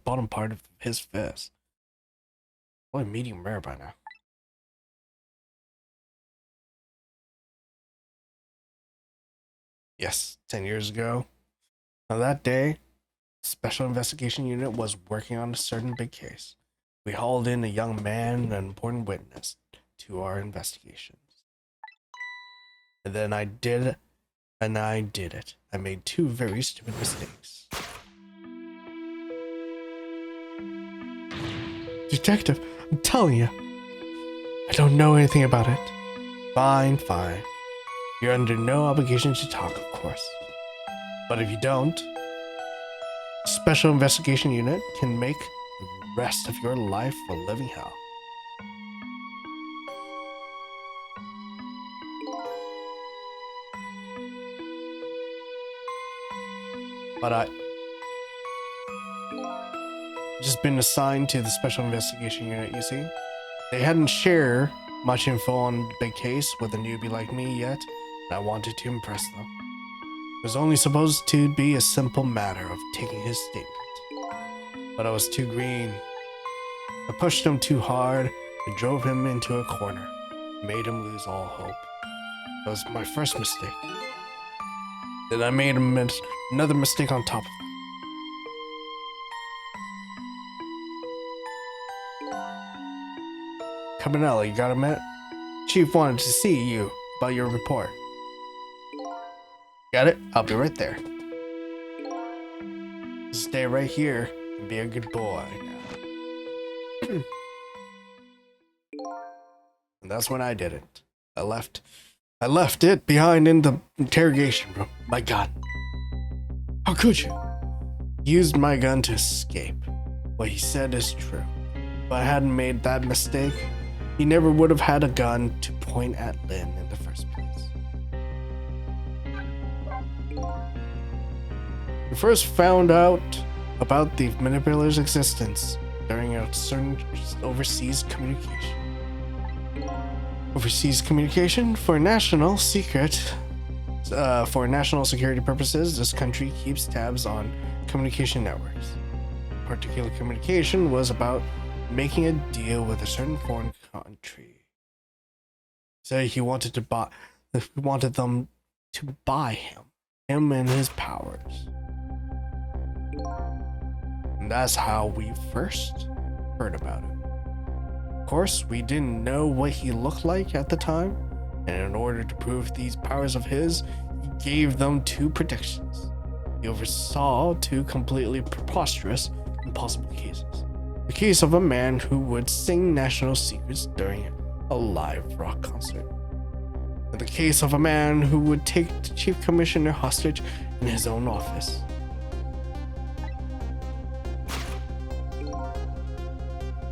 bottom part of his fist. Probably medium rare by now. Yes, 10 years ago. On that day, Special Investigation Unit was working on a certain big case. We hauled in a young man and an important witness to our investigations. And then I did it. I made two very stupid mistakes. Detective, I'm telling you, I don't know anything about it. Fine. You're under no obligation to talk, of course. But if you don't, the Special Investigation Unit can make the rest of your life a living hell. But I just been assigned to the Special Investigation Unit, you see? They hadn't shared much info on the big case with a newbie like me yet, and I wanted to impress them. It was only supposed to be a simple matter of taking his statement. But I was too green. I pushed him too hard and drove him into a corner, made him lose all hope. That was my first mistake. Then I made another mistake on top of it. Cabanella, you got a minute? Chief wanted to see you about your report. Got it? I'll be right there. Stay right here and be a good boy now. And that's when I did it. I left it behind in the interrogation room. My God. How could you? Used my gun to escape. What he said is true. If I hadn't made that mistake, he never would have had a gun to point at Lin in the first place. We first found out about the manipulator's existence during a certain overseas communication. Overseas communication for national secret. For national security purposes, this country keeps tabs on communication networks. Particular communication was about making a deal with a certain foreign country. So he wanted them to buy him and his powers. And that's how we first heard about him. Of course, we didn't know what he looked like at the time, and in order to prove these powers of his, he gave them 2 predictions. He oversaw 2 completely preposterous, impossible cases. The case of a man who would sing national secrets during a live rock concert. And the case of a man who would take the chief commissioner hostage in his own office.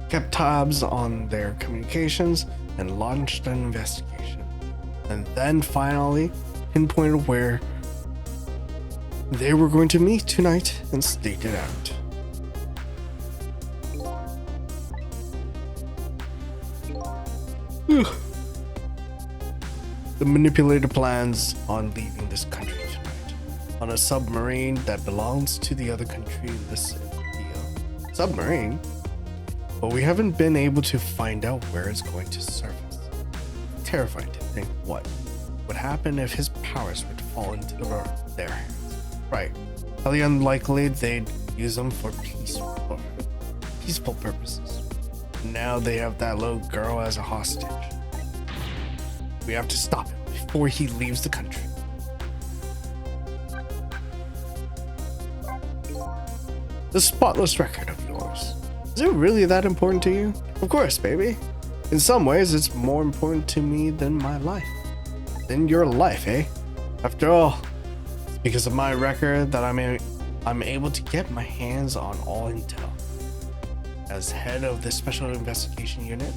Kept tabs on their communications and launched an investigation. And then finally pinpointed where they were going to meet tonight and staked it out. The manipulator plans on leaving this country tonight on a submarine that belongs to the other country in this deal. Submarine? But we haven't been able to find out where it's going to surface. Terrifying to think what would happen if his powers were to fall into their hands. Right. Highly unlikely they'd use them for peaceful purposes. Now they have that little girl as a hostage. We have to stop him before he leaves the country. The spotless record of yours. Is it really that important to you? Of course, baby. In some ways, it's more important to me than my life. Than your life, eh? After all, it's because of my record that I'm able to get my hands on all intel. As head of the Special Investigation Unit,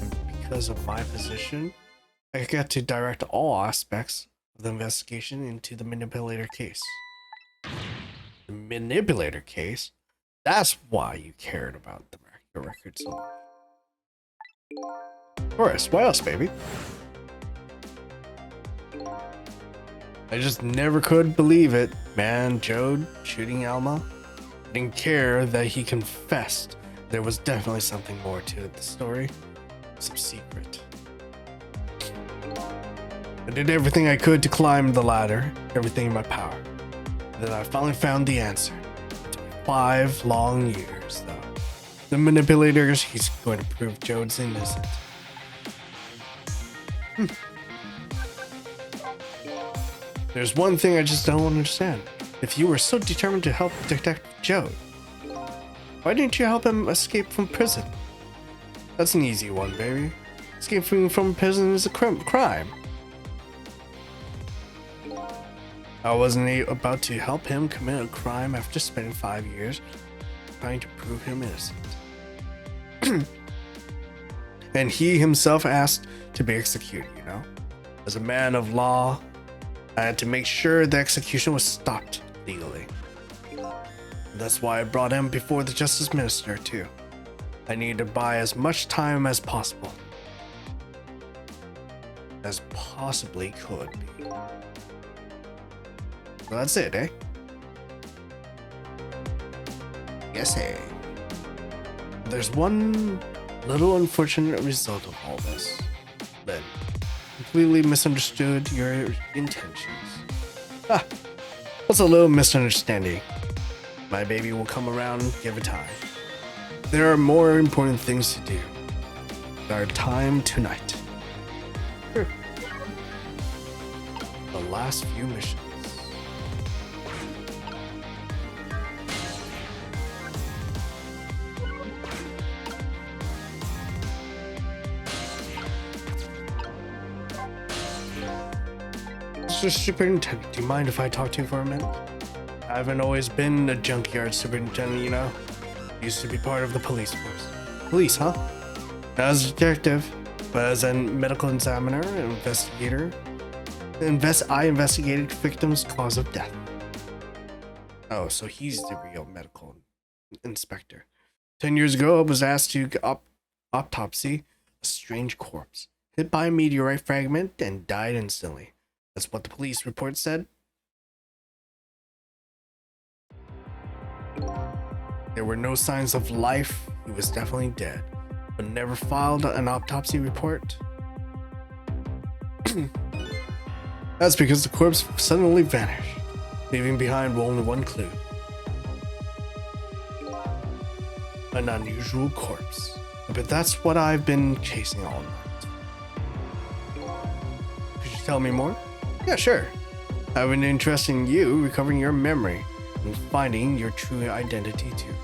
and because of my position, I get to direct all aspects of the investigation into the manipulator case. The manipulator case? That's why you cared about your record so much. Of course, what else, baby? I just never could believe it, man. Jode shooting Alma. I didn't care that he confessed. There was definitely something more to the story. Some secret. I did everything I could to climb the ladder, everything in my power. And then I finally found the answer. It took me 5 long years, though. The manipulators, he's going to prove Jode's innocent. There's one thing I just don't understand. If you were so determined to help Detective Jode, why didn't you help him escape from prison? That's an easy one, baby. Escaping from prison is a crime. I wasn't about to help him commit a crime after spending 5 years trying to prove him innocent. And he himself asked to be executed, you know? As a man of law, I had to make sure the execution was stopped legally. That's why I brought him before the Justice Minister, too. I needed to buy as much time as possible. As possibly could be. So that's it, eh? Yes, eh? There's one little unfortunate result of all this. Lin completely misunderstood your intentions. What's a little misunderstanding? My baby will come around, give it time. There are more important things to do. Our time tonight. The last few missions. Mr. Superintendent, do you mind if I talk to you for a minute? I haven't always been a junkyard superintendent, you know? Used to be part of the police force. Police, huh? Not as a detective, but as a medical examiner and investigator. I investigated victims' cause of death. Oh, so he's the real medical inspector. 10 years ago, I was asked to autopsy a strange corpse, hit by a meteorite fragment and died instantly. That's what the police report said. There were no signs of life. He was definitely dead, but never filed an autopsy report. That's because the corpse suddenly vanished, leaving behind only one clue. An unusual corpse. But that's what I've been chasing all night. Could you tell me more? Yeah, sure. I have an interest in you recovering your memory and finding your true identity too.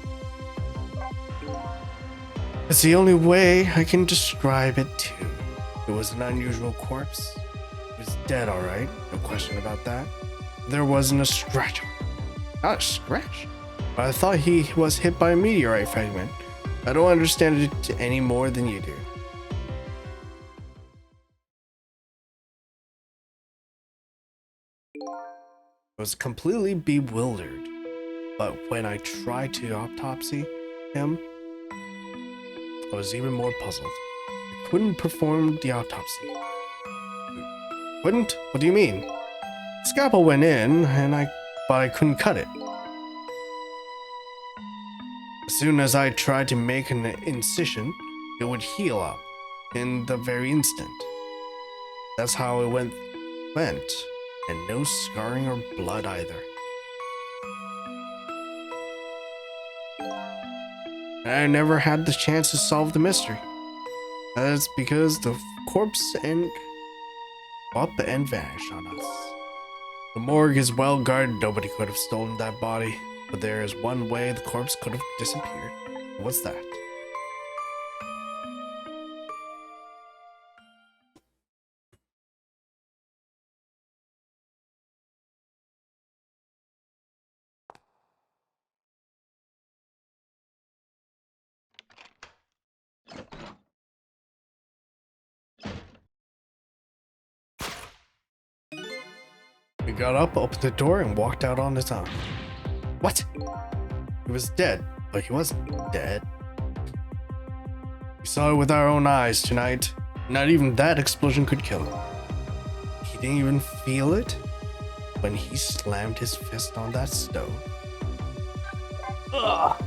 It's the only way I can describe it too. It was an unusual corpse. It was dead, alright, no question about that. There wasn't a scratch on it. Not a scratch? But I thought he was hit by a meteorite fragment. I don't understand it any more than you do. I was completely bewildered, but when I tried to autopsy him, I was even more puzzled. I couldn't perform the autopsy. Couldn't? What do you mean? The scalpel went in, but I couldn't cut it. As soon as I tried to make an incision, it would heal up in the very instant. That's how it went, and no scarring or blood either. And I never had the chance to solve the mystery. That's because the corpse up and vanished on us. The morgue is well guarded. Nobody could have stolen that body. But there is one way the corpse could have disappeared. What's that? He got up, opened the door, and walked out on his own. What? He was dead, but he wasn't dead. We saw it with our own eyes tonight. Not even that explosion could kill him. He didn't even feel it when he slammed his fist on that stove. Ugh.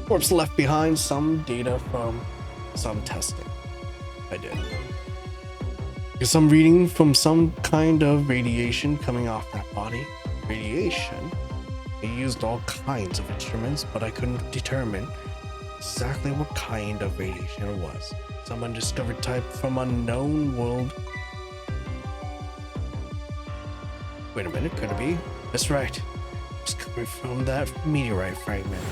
Corpse left behind some data from some testing. I did. Because I'm reading from some kind of radiation coming off that body. Radiation? They used all kinds of instruments, but I couldn't determine exactly what kind of radiation it was. Some undiscovered type from unknown world. Wait a minute, could it be? That's right. It's coming from that meteorite fragment.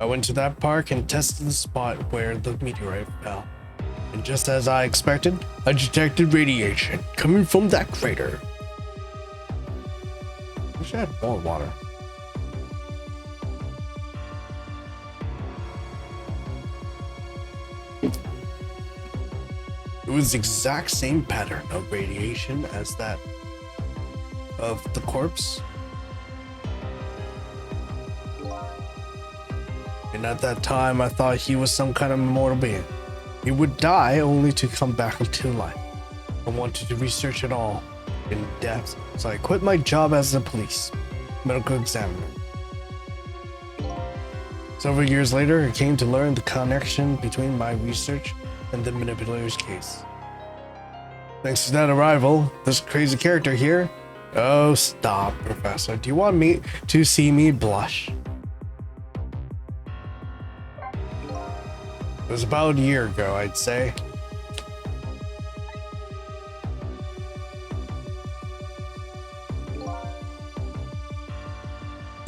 I went to that park and tested the spot where the meteorite fell. And just as I expected, I detected radiation coming from that crater. Wish I had more water. It was the exact same pattern of radiation as that of the corpse. And at that time, I thought he was some kind of immortal being. He would die only to come back into life. I wanted to research it all in depth, so I quit my job as a police medical examiner. Several years later, I came to learn the connection between my research and the manipulator's case. Thanks to that arrival, this crazy character here. Oh, stop, Professor. Do you want me to see me blush? It was about a year ago, I'd say.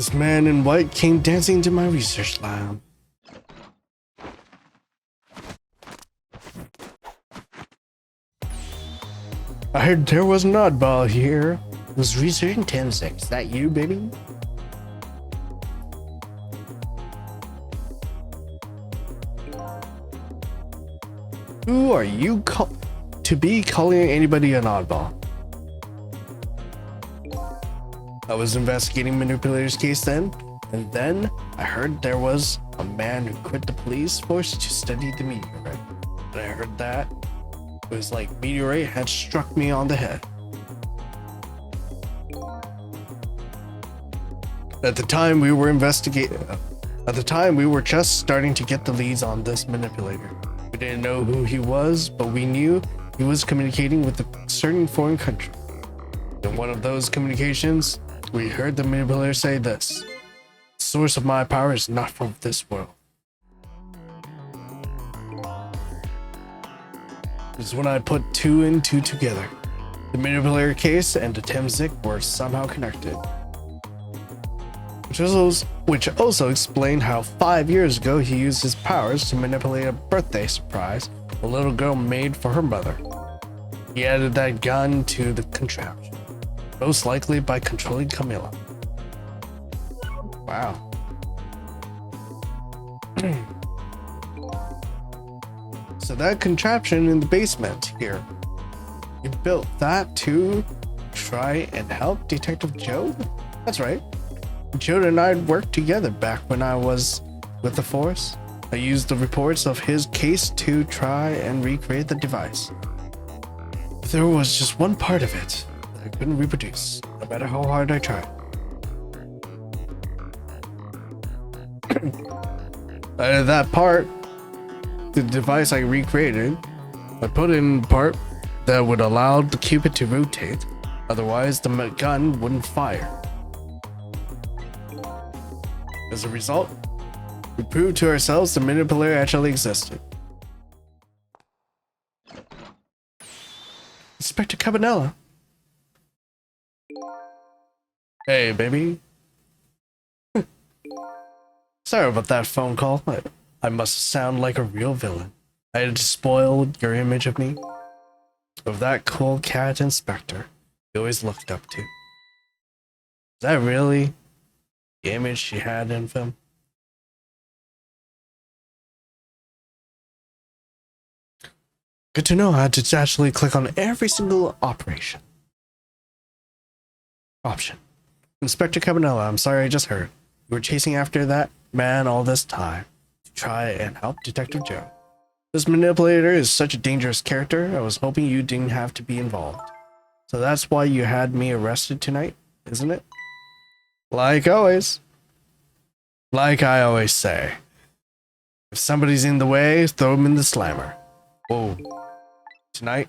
This man in white came dancing to my research lab. I heard there was an oddball here. I was researching 10-6. Is that you, baby? Who are you to be calling anybody an oddball? I was investigating Manipulator's case then, and then I heard there was a man who quit the police force to study the meteorite. When I heard that, it was like meteorite had struck me on the head. At the time we were just starting to get the leads on this manipulator. We didn't know who he was, but we knew he was communicating with a certain foreign country. In one of those communications, we heard the manipulator say this: "The source of my power is not from this world." This is when I put 2 and 2 together. The manipulator case and the Temzik were somehow connected. Which also explained how 5 years ago he used his powers to manipulate a birthday surprise a little girl made for her mother. He added that gun to the contraption, most likely by controlling Camilla. Wow. So that contraption in the basement here, you built that to try and help Detective Joe? That's right. Joe and I worked together back when I was with the Force. I used the reports of his case to try and recreate the device. But there was just one part of it that I couldn't reproduce, no matter how hard I tried. Out of that part, the device I recreated, I put in part that would allow the Cupid to rotate, otherwise the gun wouldn't fire. As a result, we proved to ourselves the manipulator actually existed. Inspector Cabanella. Hey, baby. Sorry about that phone call. I must sound like a real villain. I had spoiled your image of me. Of that cool cat inspector you always looked up to. Is that really the image she had in film? Good to know how to actually click on every single option. Inspector Cabanella, I'm sorry I just heard. You were chasing after that man all this time to try and help Detective Joe. This manipulator is such a dangerous character, I was hoping you didn't have to be involved. So that's why you had me arrested tonight, isn't it? Like always. Like I always say. If somebody's in the way, throw them in the slammer. Whoa. Tonight?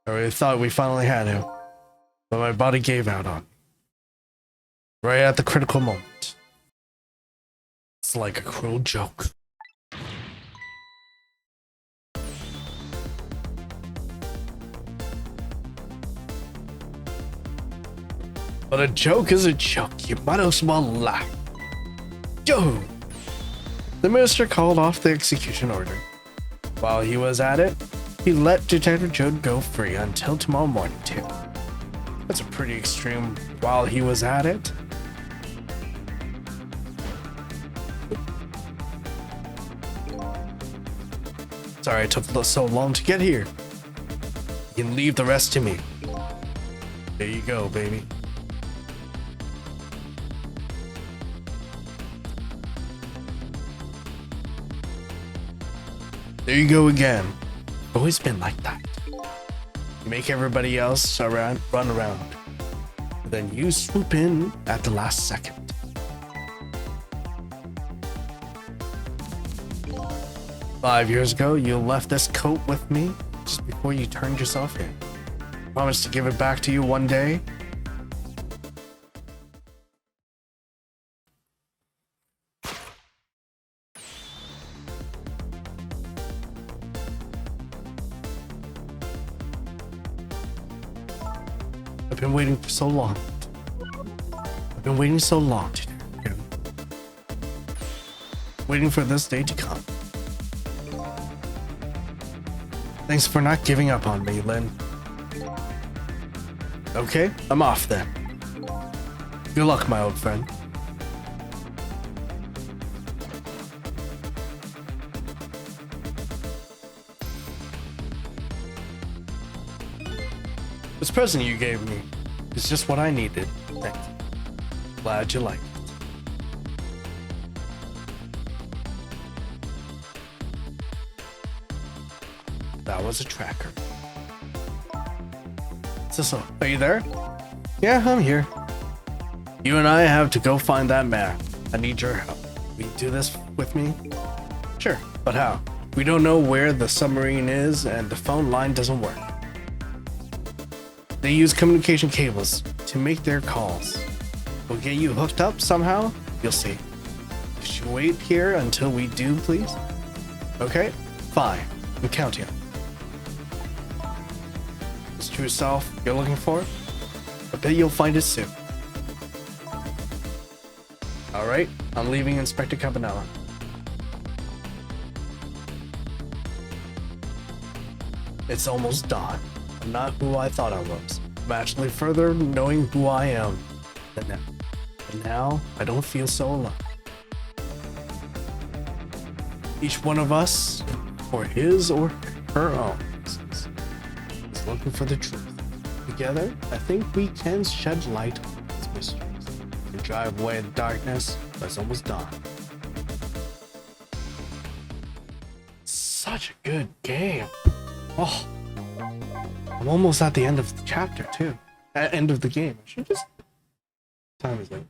I really thought we finally had him, but my body gave out on me. Right at the critical moment. It's like a cruel joke. But a joke is a joke. You might as well laugh. Yo! The minister called off the execution order. While he was at it, he let Detective Joe go free until tomorrow morning too. That's a pretty extreme while he was at it. Sorry it took so long to get here. You can leave the rest to me. There you go, baby. There you go again. Always been like that. You make everybody else run around. Then you swoop in at the last second. "5 years ago, you left this coat with me just before you turned yourself in. Promised to give it back to you one day. I've been waiting for so long. I've been waiting so long to do. Waiting for this day to come. Thanks for not giving up on me, Lynn. Okay, I'm off then. Good luck, my old friend. This present you gave me is just what I needed. Thank you. Glad you liked it. That was a tracker. So, are you there? Yeah, I'm here. You and I have to go find that mare. I need your help. Will you do this with me? Sure, but how? We don't know where the submarine is and the phone line doesn't work. They use communication cables to make their calls. We'll get you hooked up somehow? You'll see. Could you wait here until we do, please? Okay, fine. I'm counting. This true self you're looking for? I bet you'll find it soon. Alright, I'm leaving Inspector Campanella. It's almost dawn. I'm not who I thought I was. I'm actually further knowing who I am than now. And now, I don't feel so alone. Each one of us, for his or her own reasons, is looking for the truth. Together, I think we can shed light on these mysteries and drive away the darkness that's almost dawn. Such a good game. Oh, I'm almost at the end of the chapter too. End of the game. I should just. What time is it?